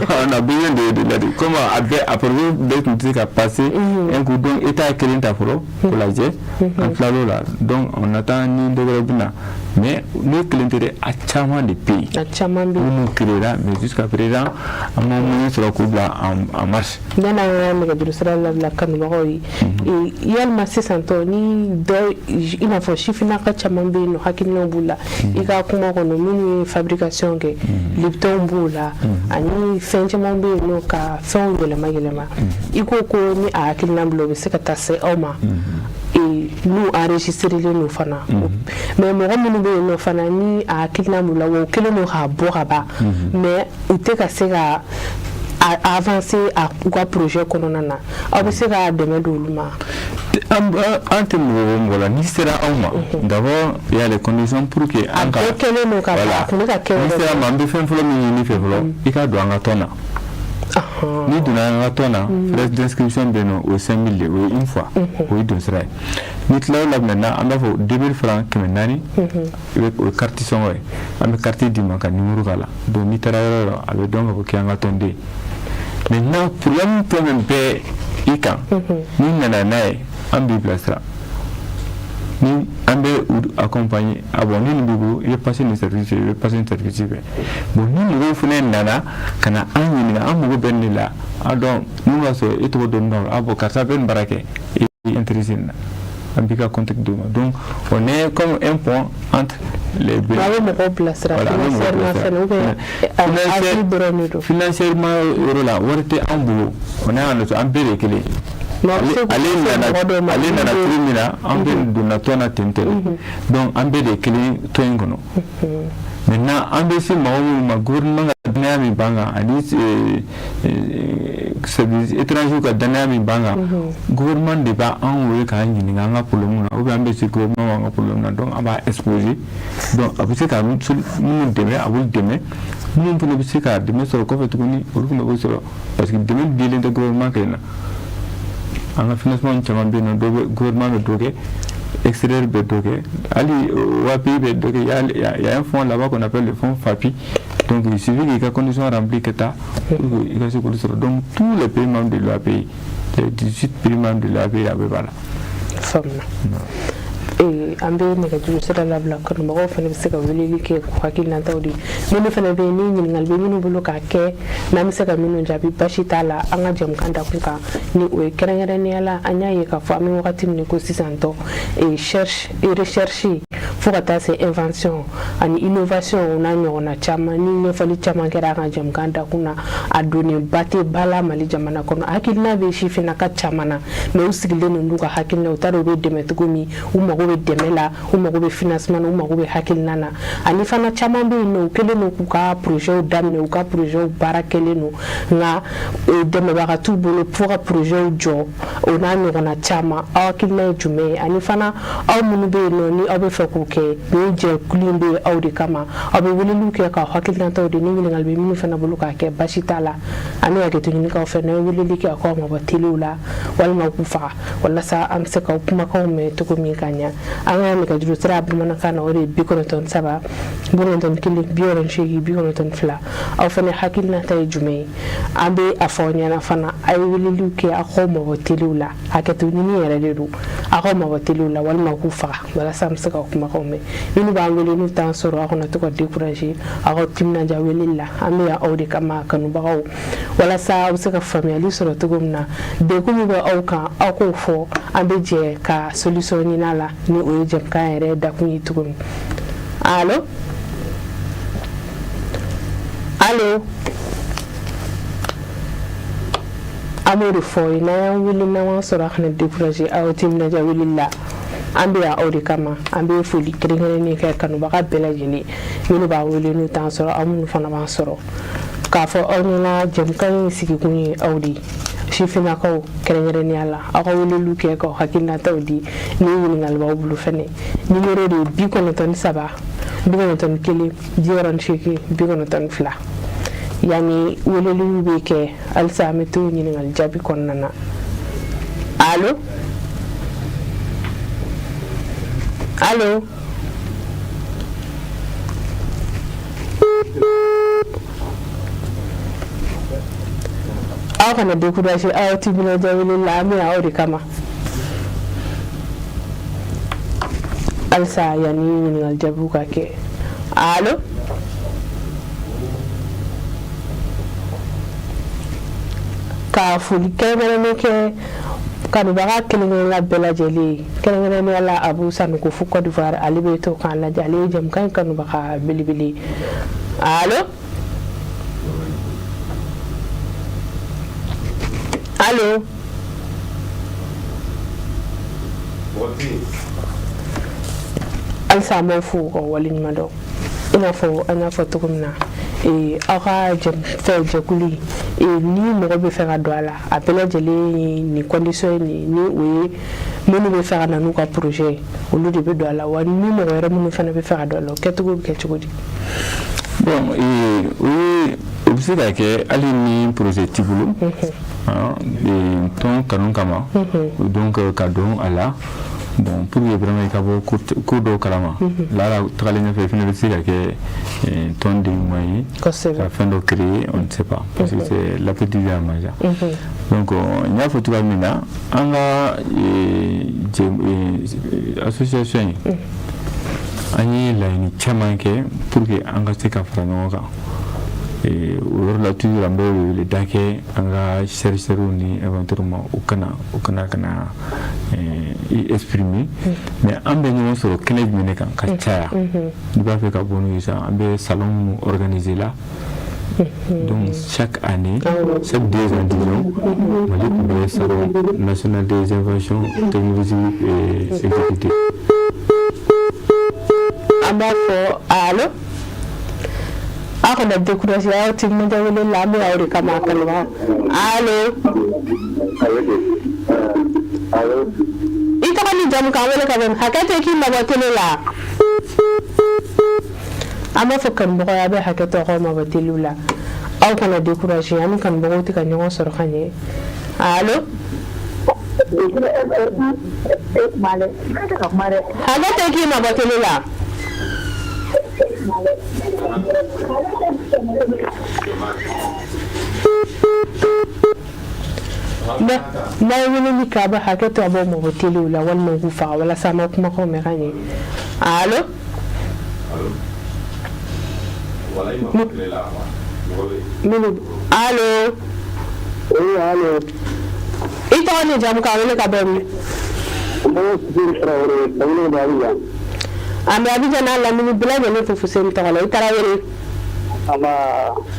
on a besoin de comment après d'être à passer un coup donc état créé ta pour la jet en là donc on attend ni développement mais nous clientèle à chama de pays nous créera mais jusqu'à présent à mon moment sur la coupe là en marche nana me gadru sala la kanu royi et yal ma sesantoni do ina fo chifina ka chama be no hakino bula ika kuma kono mini fabrication ke lipton bula ani fenchama be no ka fon yelema iko ko ni a hakina blo be se ka tase oma et nous enregistrer les fana mais mo ko be no fana ni a hakina bula wo kele no ha boraba mais ute ka se ga avancer à quoi projet qu'on en a observer à demain d'ouluma entre nous voilà ni sera d'abord il y a les conditions pour que en cas voilà ni sera mambe fait folo ni fait folo ika do anga tona ni dona anga tona frais d'inscription de nous au 5000 une fois oui donc sera ni là maintenant on a 2000 francs que nani avec au carte son ouais avec carte dimanche numéro là donc ni tara avec donc ko anga tonde. Maintenant, pour le problème paix, nous n'avons pas de place. Nous avons accompagné, abonné nous il est passé une service, il est passé une service. Bon, nous avons fait un nana, quand on a un mot ben là, alors nous avons été au don avocat, ça fait une baraque et intéressé. Donc on est comme un point entre les deux. Financièrement, on est en peu de clé. Allez dans la trimina, on peut donner ton attention. Donc, en peu de clé, maintenant an bɛ se mɔgɔ minnu ma gouvernement ka danaya min b'an kan ani service étranger ka danaya min b'an kan gouvernement de b'a an wele k'an ɲininka an ka problème na ou bien an bɛ se gouvernement b'an ka problème na donc an b'a exposer donc a bɛ se ka minnu dɛmɛ a b'olu dɛmɛ minnu fana bɛ se ka dɛmɛ sɔrɔ kɔfɛ tuguni olu fana b'o sɔrɔ parce que dɛmɛ dilen tɛ gouvernement kelen na an ka financement caman bɛ yen nɔ dɔ bɛ gouvernement bɛ dɔ kɛ extérieur bɛ dɔ kɛ hali WAPI bɛ dɔ kɛ il y a un fonds là-bas qu'on appelle le fonds FAPI donc il suffit qu'il y ait conditions remplies que ta pour il ka se k'olu sɔrɔ donc tous les pays membres de l'OAPI les 18 pays membres de l'OAPI a bɛ b'a la. Faamuya. An bɛ nɛgɛjuru sira labila kanubagaw fana bɛ se ka weleli kɛ k'u hakilinataw di minnu fana bɛ yen ni ɲininkali bɛ minnu bolo k'a kɛ n'an bɛ se ka minnu jaabi basi t'a la an ka jɛmukan da kun kan ni o ye kɛrɛnkɛrɛnnenya la an y'a ye k'a fɔ an bɛ wagati min ko sisan tɔ recherche fo ka taa se invention ani innovation o n'a ɲɔgɔnna caman ni ɲɛfɔli caman kɛra an ka jɛmukan da kun na a donnenba tɛ ba la Mali jamana kɔnɔ hakilina bɛ sifinnaka caman na mais u sigilen don n'u ka hakilina u t'a dɔn u bɛ dɛmɛ cogo min u mago bɛ dɛmɛ la u mago bɛ financement na u mago bɛ hakilina na ani fana caman bɛ yen nɔ u kɛlen don k'u ka projets daminɛ u ka projets baara kɛlen don nka dɛmɛbaga t'u bolo fo ka projets jɔ o n'a ɲɔgɔnna caman aw hakilina ye jumɛn ye ani fana aw minnu bɛ yen nɔ ni aw bɛ fɛ k'o kɛ ni jɛkulu in bɛ aw de kama aw bɛ weleliw kɛ k'aw hakilinataw de ni ɲininkali bɛ minnu fana bolo k'a kɛ basi t'a la ani hakɛto ɲinikaw fɛ n'aw ye weleli kɛ k'aw ma bɔ telew la walima k'u faga walasa an bɛ se k'aw kumakanw mɛn cogo min ka ɲɛ an ka nɛgɛjuru sira bamanankan na o de ye 93 91 62 92 aw fana hakilinata ye jumɛn ye an bɛ a fɔ aw ɲɛna fana a ye weleliw kɛ aw k'aw ma bɔ telew la hakɛto ɲini yɛrɛ de don aw k'aw ma bɔ telew la walima k'u faga walasa an bɛ se k'aw kumakanw mɛn minnu b'an wele n'u t'an sɔrɔ aw kana to ka décourager aw ka timinanja weleli la an bɛ yan aw de kama kanubagaw walasa aw bɛ se ka faamuyali sɔrɔ cogo min na degun min bɛ aw kan aw k'o fɔ an bɛ jɛ ka solution ɲini a la ni o ye jɛmukan yɛrɛ dakun ye cogo min allo allo an b'o de fɔ ye n'an y'an wele n'an y'an sɔrɔ a kana décourager aw timinanja weleli la an bɛ yan aw de kama an bɛ foli kɛrɛnkɛrɛnnen kɛ kanubaga bɛɛ lajɛlen minnu b'an wele n'u t'an sɔrɔ aw minnu fana b'an sɔrɔ k'a fɔ aw ɲɛna jɛmukan in sigikun ye aw de sifinnakaw kɛrɛnkɛrɛnnenya la aw ka weleliw kɛ k'aw hakilinataw di ni ɲininkali b'aw bolo fɛnɛ numéro de ye 93 91 68 92 yanni weleliw bɛ kɛ halisa an bɛ to ɲininkali jaabi kɔnɔna na allo allo aw kana décourager aw timinanja weleli la an bɛ yan aw de kama halisa yanni ɲininkali jaabiw ka kɛ allo ka foli kɛrɛnkɛrɛnnen kɛ kanubaga kelen-kelenna bɛɛ lajɛlen kɛrɛnkɛrɛnnenya la Abu Sanogo fo Côte d'Ivoire ale bɛ to k'an lajɛ ale ye jɛmukan in kanubaga belebele allo allo halisa an b'aw fo ka waleɲuman dɔn i n'a fɔ an y'a fɔ cogo min na aw ka jɛkulu ni mɔgɔ bɛ fɛ ka don a la a bɛɛ lajɛlen ye nin condition ye ni o ye minnu bɛ fɛ ka na n'u ka projet ye olu de bɛ don a la wa ni mɔgɔ wɛrɛ minnu fana bɛ fɛ ka don a la o kɛcogo bɛ kɛ cogo di. Bon o bɛ se ka kɛ hali ni projet t'i bolo tɔn kanu kama donc ka don a la bon pour que vraiment i ka bɔ ko dɔw kalama la tagalen ɲɛfɛ fɛnɛ bɛ se ka kɛ tɔn de ɲuman ye ka fɛn dɔ créer on ne sait pas parce que c'est l'appétit vient en mangeant donc n y'a fɔ cogoya min na an ka association ye an ye laɲini caman kɛ pour que an ka se ka fara ɲɔgɔn kan o yɔrɔ la toujours an bɛ wele da kɛ an ka chercheurs ni inventeurs ma u kana exprimer mais an bɛ ɲɔgɔn sɔrɔ kɛnɛ jumɛn de kan ka caya n'i b'a fɛ ka bɔ n'u ye sa an bɛ salon minnu organiser la donc chaque année chaque 2 ans disons Mali tun bɛ salon national des inventions technologiques et exécutives an b'a fɔ allo ako na découragé aw tim na wala lambe awri kama kalwa allo allo ita kani jam ka wala ka ben hakate ki mabatele la ama fakan bo ya be hakate ko mabatele la aw kana découragé am kan bo ti kan ñoo sor xane allo hakate ki mabatele la na wani ni ka ba haka to ba mu hoteli la wannan gufa wala sama kuma ko me gane allo minu allo allo ita wani jam ka wala ka ba mi ambe abija na la minu bila ne fufu sen ta wala itara wele ama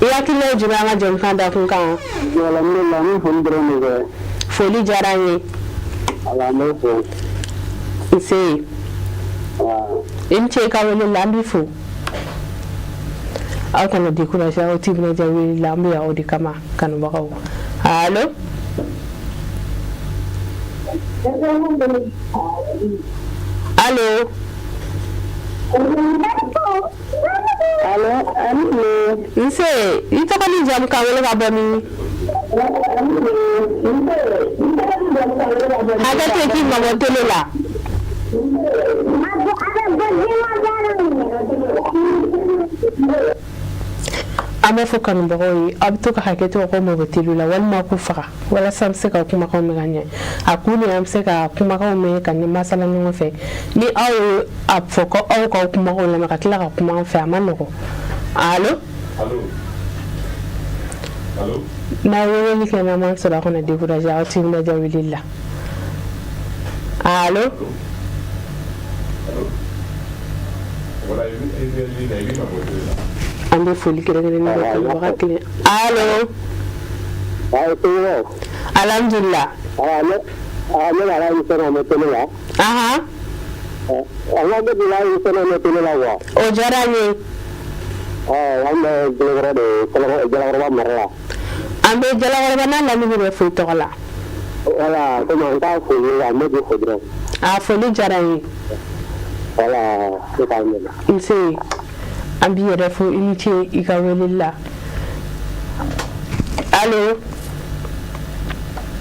ya kilo jira ma jam kan da kun kan wala min la min hundre ni ga foli jaranye ala mo ko ise in ce ka wele lambi fu aw kana découragé aw tibna jawi lambi ya odi kama kan ba ko allo allo allo allo nse ita kani jam ka wala ka bami haga te ki ma tele la ama fokan boy abtu ka haketo ko mo betilu la wal ma ku fa wala sam se ka kuma ko me ganye akuni am se ka kuma ko me kan ni masala ni fe ni aw ap foko aw ko kuma ko la ka tla ka kuma fe amano ko allo allo na wewe ni kana man so la ko na décourager aw tim na jawililla allo wala yi ande foli kere ni ko bakile allo alhamdulillah allo ala yi sana me tele la aha ala de la yi sana me tele la wa o jarani wala de jalagara marla ambe jalagara na la mi be fu to la wala ko man ta foli la me de fodra a foli jarani wala ko ta me nse ambi yere fu inite ikawelilla allo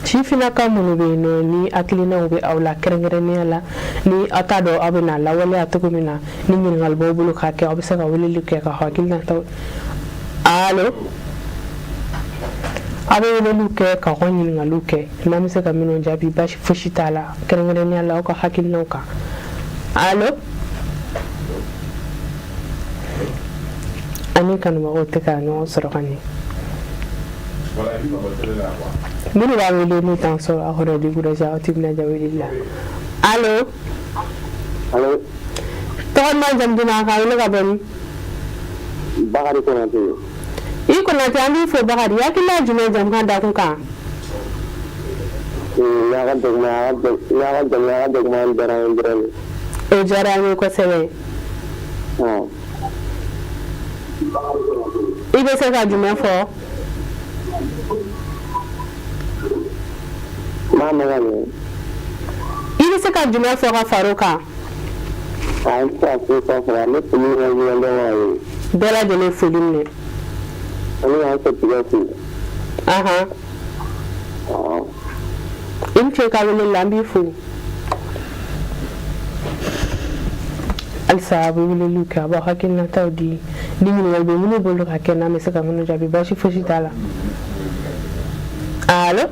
chifina kamunu be no ni aklina ube awla kerengere la ni atado abena la wala atukumina ni ngal bobulu ka ke obisa ka wele lukke ka hakilna taw allo abe wele lukke ka ko ni ngal lukke namse ka mino jabi bashi fushitala kerengere la ko hakilna ka allo ani kan ma wote ka no soro kani wala ni ma wote la wa mini ba wele ni tan so a horo di gura ja tibna jawililla allo allo ton ma jam dina ka wele ka bani bakari ko na to i ko na tan fo bakari ya kila jume jam kan da ku ka ya ga de ma dara o jara ni ko sebe ibe se ka jume fo mama gani ibe se ka jume fo ka faruka an ta ko fa ne tuni ne ne wa bela de le fulimne ani an ta tigati aha in ce ka wele lambi fu alsa bu wele luka ba hakin na tawdi dimin walbe munu bolu ka kenna me saka munu jabi bashi fushi tala allo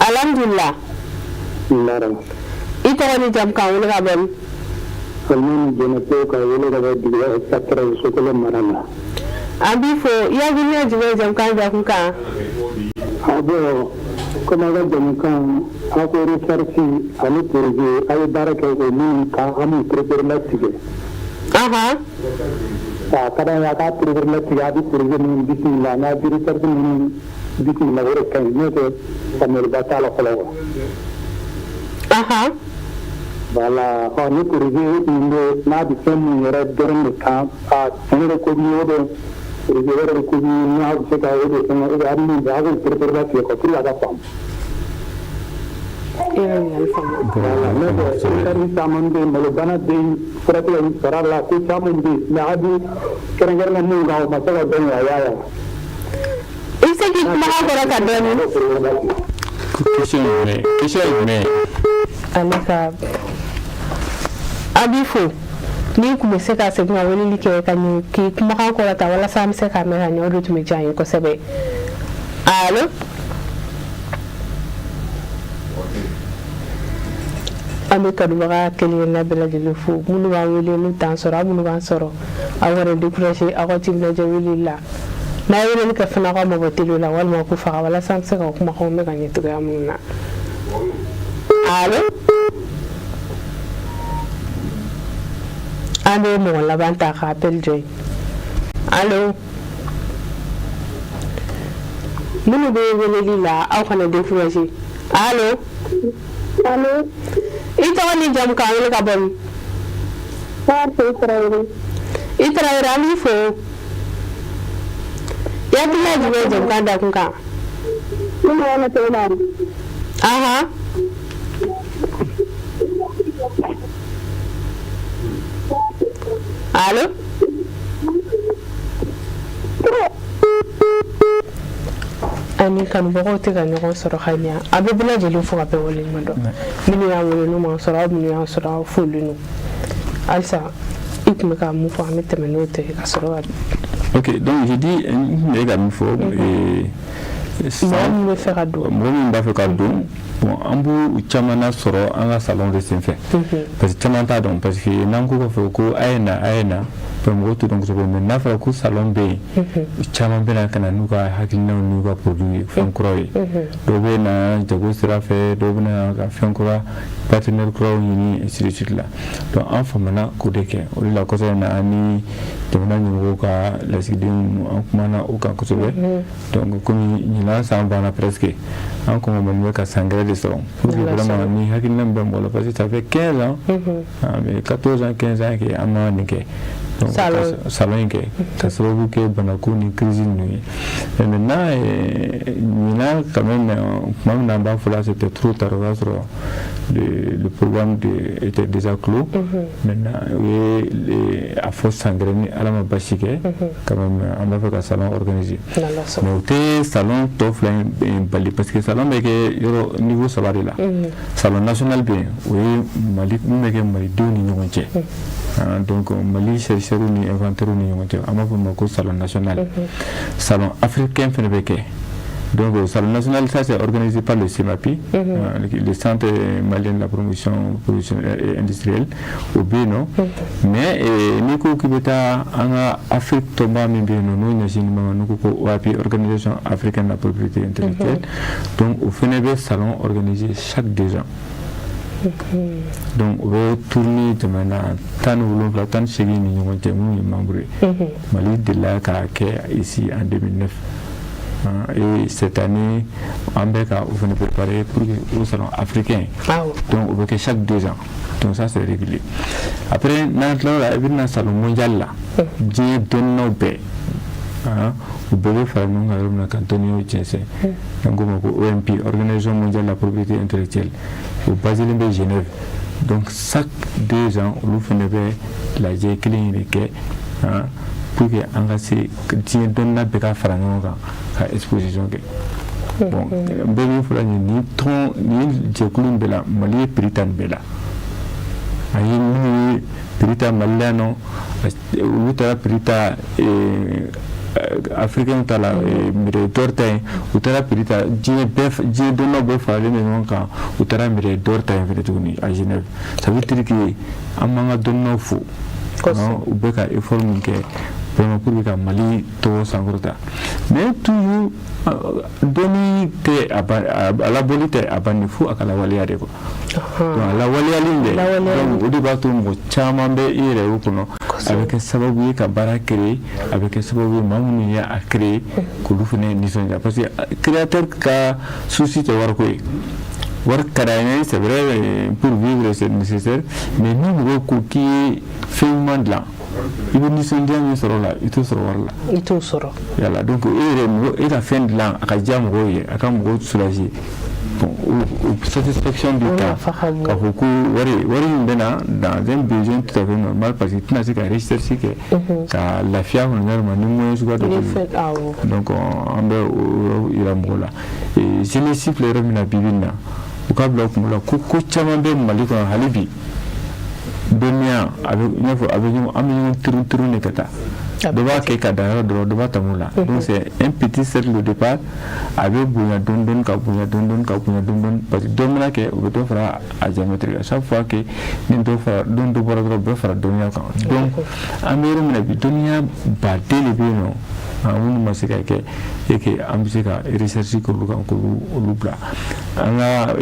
alhamdulillah ita wani jam ka wele ka bel salman jena ko ka wele ka diga sakra sokole marana ambi fo ya gunya jibe jam kan da kuka abo kuma ga jam kan ako researchi ani turje ay baraka ko ni ka amu prepare latige aha ta kada ya ka prepare latige abi turje ni bismillah na bi research ni bismillah wore kan ne ko samir ba ta la kholo aha voilà ni corriger n'a di fɛn min yɛrɛ dɔrɔn de kan a sɛnɛ de ko min o de corriger yɛrɛ de ko min n'a bɛ se ka o de fɛn o de hali min bɛ a bɛ perepere ba tigɛ ka pour a ka faamu. Voilà ne bɛ ɛri caman bɛ yen malobana bɛ yen furakɛla in sara la ko caman bɛ yen mais a bɛ kɛrɛnkɛrɛnna mun kan o ma se ka dɔn a y'a ye. I se k'i kumakan kɔrɔ ka dɔɔni. Question jumɛn? Ale ka a b'i fo n'i tun bɛ se ka segin ka weleli kɛ ka ɲɛ k'i kumakan kɔrɔ ta walasa an bɛ se k'a mɛn ka ɲɛ o de tun bɛ diya n ye kosɛbɛ. Allo. An bɛ kanubaga kelen-kelenna bɛɛ lajɛlen fo minnu b'an wele n'u t'an sɔrɔ aw minnu b'an sɔrɔ aw kana décourager aw ka timinadiya weleli la n'a ye weleli kɛ fana aw ka mabɔ teliyo la walima k'u faga walasa an bɛ se ka kumakanw mɛn ka ɲɛ cogoya minnu na. Allo. An bɛ mɔgɔ laban ta ka appel jɔ yen. Allo. Minnu bɛ weleli la aw kana décourager. Allo. Allo. I tɔgɔ ni jamu k'an wele ka bɔ min? Fatou Traoré. I Traoré an b'i fo. I hakilina ye jumɛn ye jamukan dakun kan? Ne mɔgɔ ma tɔgɔ Mari. Ahan. Allo. Ani kanubagaw tɛ ka ɲɔgɔn sɔrɔ ka ɲɛ a bɛ bɛɛ lajɛlen fo ka bɛɛ waleɲuman dɔn minnu y'an wele n'u m'an sɔrɔ aw minnu y'an sɔrɔ aw folen don halisa i tun bɛ ka mun fɔ an bɛ tɛmɛ n'o tɛ ka sɔrɔ ka. Ok, donc je dis ne ka min fɔ mɔgɔ min bɛ fɛ ka don mɔgɔ min b'a fɛ ka don bon an b'u caman na sɔrɔ an ka salon de senfɛ parce que caman t'a dɔn parce que n'an ko k'a fɔ ko a ye na mɔgɔw t'o dɔn kosɛbɛ mais n'a fɔra ko salon bɛ yen caman bɛ na ka na n'u ka hakilinaw n'u ka produits ye fɛn kuraw ye dɔw bɛ na jago sira fɛ dɔw bɛ na ka fɛn kura partenaire kuraw ɲini ainsi de suite la donc an famana k'o de kɛ o de la kɔsɔbɛ in na an ni jamana ɲɛmɔgɔw ka lasigidenw an kumana o kan kosɛbɛ donc komi ɲinan san banna presque an kɔngɔmani bɛ ka san gɛrɛ de sɔrɔ pour que vraiment ni hakilina min bɛ mɔgɔ la parce que ça fait 15 ans mais 14 ans 15 ans que an ma nin kɛ salon in kɛ ka sababu kɛ banako ni crise ninnu ye mais maintenant ɲinan quand même tuma min na an b'a fɔ la c'était trop tard o y'a sɔrɔ le programme était déjà clos maintenant o ye a fɔ san gɛrɛ ni ala ma basi kɛ quand même an b'a fɛ ka salon organiser mais o tɛ salon tɔ fila in bali parce que salon bɛ kɛ yɔrɔ niveau 3 de la salon national bɛ yen o ye mali min bɛ kɛ malidenw ni ɲɔgɔn cɛ donc Mali chercheurs ni inventeurs ni ɲɔgɔn cɛ an b'a fɔ o ma ko salon national salon africain fɛnɛ bɛ kɛ donc le salon national ça c'est organisé par le CEMAPI le centre malien de la promotion et industrielle au Bénin mais ni ko k'i bɛ taa an ka Afrique tɔnba min bɛ yen nɔ n'o ɲɛsinnen bɛ ma n'u ko ko OAPI organisation africaine de la propriété intellectuelle donc o fɛnɛ bɛ salon organisé chaque 2 ans donc o bɛ tourner jamana 17 18 ni ɲɔgɔn cɛ minnu ye membre ye Mali delila k'a kɛ ici en 2009 et cette année an bɛ ka o fana préparer pour que au salon africain donc o bɛ kɛ chaque 2 ans donc ça c'est régulier après n'an tilala la i bɛ na salon mondial la diɲɛ dɔnniyaw bɛɛ u bɛɛ bɛ fara ɲɔgɔn kan yɔrɔ min na ka dɔnniyaw jɛnsɛn n'an k'o ma ko OMP organisation mondiale de la propriété intellectuelle o baselen bɛ Genève donc chaque 2 ans olu fana bɛ lajɛ kelen de kɛ pour que an ka se diɲɛ dɔnniya bɛɛ ka fara ɲɔgɔn kan ka exposition kɛ bon n bɛ min fɔ la ni jɛkulu in bɛɛ la Mali ye prix ta nin bɛɛ la a ye minnu ye prix ta Mali la nɔ olu taara prix ta africain ta la médaille d'or ta yen u taara prix ta diɲɛ dɔnniyaw bɛɛ faralen bɛ ɲɔgɔn kan u taara médaille d'or ta yen fɛnɛ tuguni à Genève ça veut dire que an b'an ka dɔnniyaw fo u bɛ ka effort min kɛ vraiment pour que Mali tɔgɔ sankɔrɔta mais toujours dɔnni tɛ a labɔli tɛ a banni fo a ka lawaleya de quoi donc a lawaleyali dɛ donc o de b'a to mɔgɔ caman bɛ i yɛrɛ y'o kɔnɔ a bɛ kɛ sababu ye ka baara créer a bɛ kɛ sababu ye maa minnu ye a créer k'olu fana nisɔndiya parce que créateur ka souci tɛ wariko ye c'est vrai, pour vivre c'est nécessaire, mais nous qui fait de là. Il veut dire que il sera là, il tout sera là. Il tout sera. Voilà, donc il a fait de là, à Kajam Roy, à Kamro soulagé. Bon, satisfaction du temps. Car beaucoup, dans un besoin tout à fait normal, parce que tu n'as qu'à rechercher que la fière, on a moins de donc il a là. Et je ne sais plus les remina bibina. Au cas bloc, la coucou chamambe maliko halibi. Dunia avec un trou nekata. Devant quelqu'un devant tamula. Donc c'est un petit cercle de départ avec bouya dondon parce que domina que on doit faire à géométrie. Chaque fois que nous devons faire dunia quand. Donc amérum na dunia ba délibéno. On m'a dit que ambisika recherche ko lubla. Anga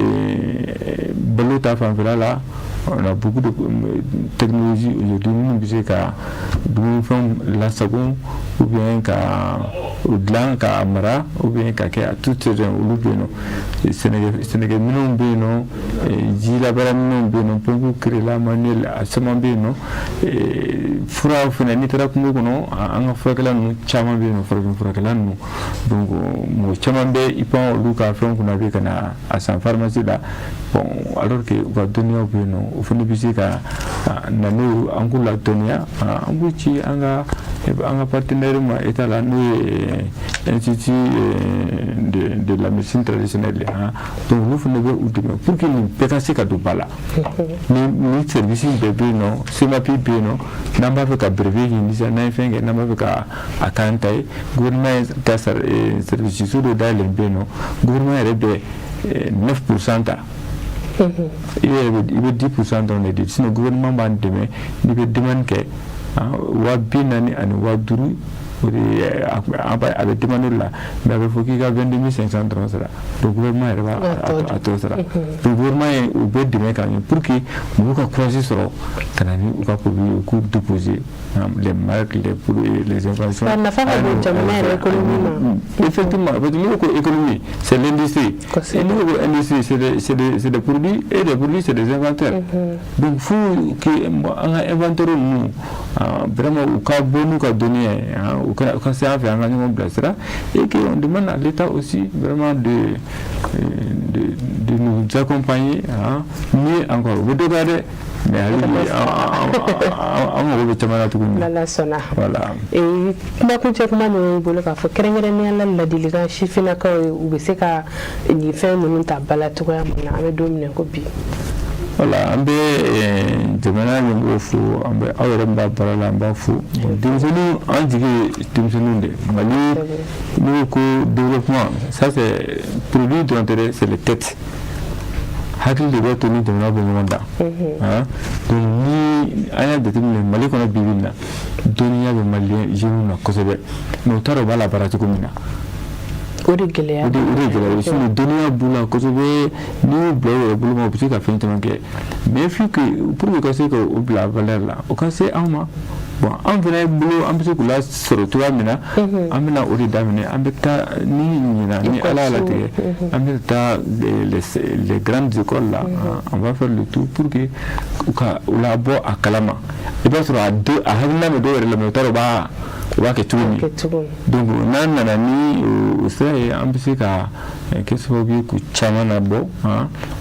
beluta famila là. On a beaucoup de technologies aujourd'hui, nous disons qu'à la seconde, ou bien qu'à au-delà, qu'à Amara, ou bien qu'à toutes ces gens, ou bien Sénégal, nous bien, Gila Baram, bien, pour créer la manière à ce moment, Fura, Fena, Nitra, Kumono, en Frakala, nous, Chaman, Frakala, nous. Donc, mon Chaman, il prend Luka, Franck, on avait à sa pharmacie là. Bon, alors que va donner au bien, au fond de musique à Nano, Angula Tonia, Anguchi, Anga partenaire, est à la Institut de la médecine traditionnelle. Donc, vous faites pour qu'il nous pétasse à Dubala. Ni service bébé, non, c'est ma pipe, non, n'a pas fait qu'à brevet, il n'y a pas fait qu'à Kantai, gouvernement est service sous le Dalin Beno, gouvernement est 9%. Il y a 10% dans les sinon le gouvernement va demander que Wabinani et Wabduru avec demandé là, mais avec faut qu'il y a 22 500 transferts. Le gouvernement est à tout ça. Le gouvernement est au bout de mes canaux pour que nous croisions sur le cas pour le coût déposé, les marques, les informations. Effectivement, l'économie, c'est l'industrie. Et l'industrie, c'est des produits et des produits, c'est des inventaires. Donc, il faut qu'on inventaire nous, vraiment, au cas bon, nous a donné. Quand c'est avec un gagnant et qu'on demande à l'État aussi vraiment de nous accompagner, mais encore, vous devez mais voilà. Et ma culture comment nous voulons pas faire créer la diligence chifina ka ou bese ka ni fait mon tabala to ya mon ame dominer copie. Voilà, ambe demana ni ofu ambe awere mba parala mba fu dimsenu anjige dimsenu de mali nous ko développement ça c'est produit de l'intérêt c'est les têtes hakil de doit tenir de la bonne hein donc ni aya de timle mali ko na bibina dunia be mali jiwu na kosobe no taro bala barati ko mina Urigele si nous donnons à boula kosobe nous bloquons boulot petit à fin de mais vu que pour le cas c'est que au la valeur là au cas c'est un mois bon on venait boulot un peu là sur toi maintenant amena ori damine ambeta ni ala la te ambeta les grandes écoles là on va faire le tout pour que la bo à kalama et bien sur à deux à havna me do le moteur ba wake tumi donc nana ni c'est ambisika qu'est-ce que vous ku chamana bo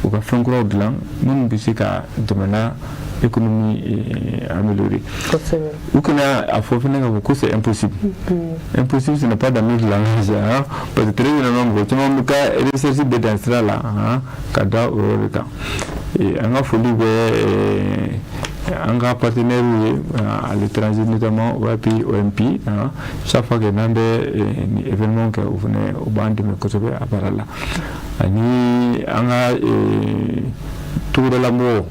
ou ka fengro blanc nous bisika demana économie améliorée ou que na a fofina ko c'est impossible impossible ce n'est pas dans notre langage parce que très généralement tu m'as ka recherche de dans cela là kada au cas et on a folie un grand partenaire à l'étranger, notamment OAP, OMP, chaque fois que nous avons des événements que vous venez au banc de Kosovo à Parala. Nous avons tout de l'amour,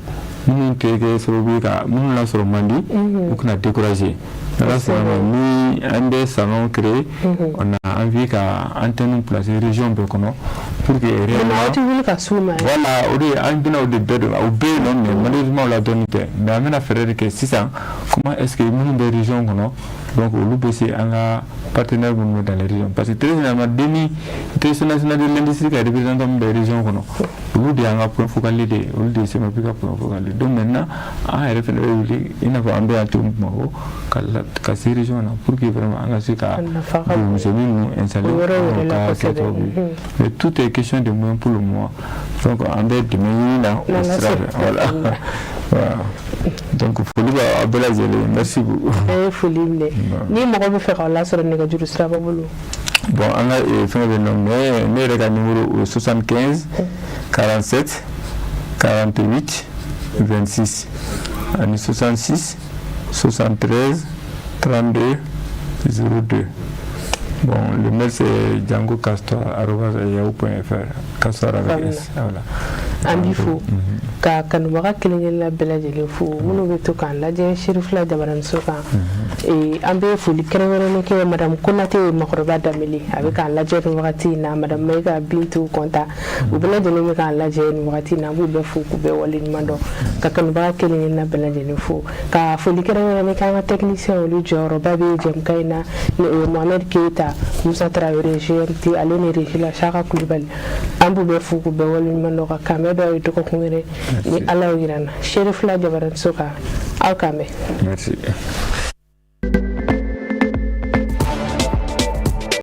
nous avons sur le Mandi, nous avons découragé. ni un des salons créés, on a envie qu'à antenne placer région pour que réellement voilà mais malheureusement la donne mais on a fait que 600 comment est-ce que nous des régions donc au l'UBC un partenaire dans les régions parce que très généralement très national de l'industrie qui représente des régions nous des un point focalisé ou des c'est ma point focalisé donc maintenant à référé il n'a pas un bien tout qu'à ces régions pour que vraiment on a ce cas nous installer mais tout est question de moyens pour le moment donc en dehors de moyens voilà donc folie ba abela jeli merci beaucoup folie ni mo ko faire la sur ne gajuru sraba bulu bon on a fait le nom mais le numéro 75 47 48 26 ani 66 73 32 02. Bon, le mail c'est django.castor@yahoo.fr. Castor avec S. Voilà. Andi fo ka kanubaka kelen la belajele fo munu be to kan lajɛ Cherif la jabaran so kan an bɛ foli kɛrɛnkɛrɛnnen kɛ madame Konate makɔrɔba Dameli a bɛ k'an lajɛ nin wagati na madame Maïga Bintu Konta u bɛɛ lajɛlen bɛ k'an lajɛ nin wagati na b'u bɛɛ fo k'u bɛɛ waleɲuman dɔn ka kanubaga kelen la bɛɛ lajɛlen fo ka foli kɛrɛnkɛrɛnnen kɛ an ka technicien olu jɔyɔrɔba bɛ jɛmukan in na ni o ye Mohamed Keita Musa Traoré GMT ale ni Regila Saka Kulibali an b'u bɛɛ fo k'u bɛɛ waleɲuman dɔn ka kamɛ dɔ ye dɔgɔkun wɛrɛ ni Ala y'o yira n na Cherif la jabaran so kan aw k'an mɛn. Merci.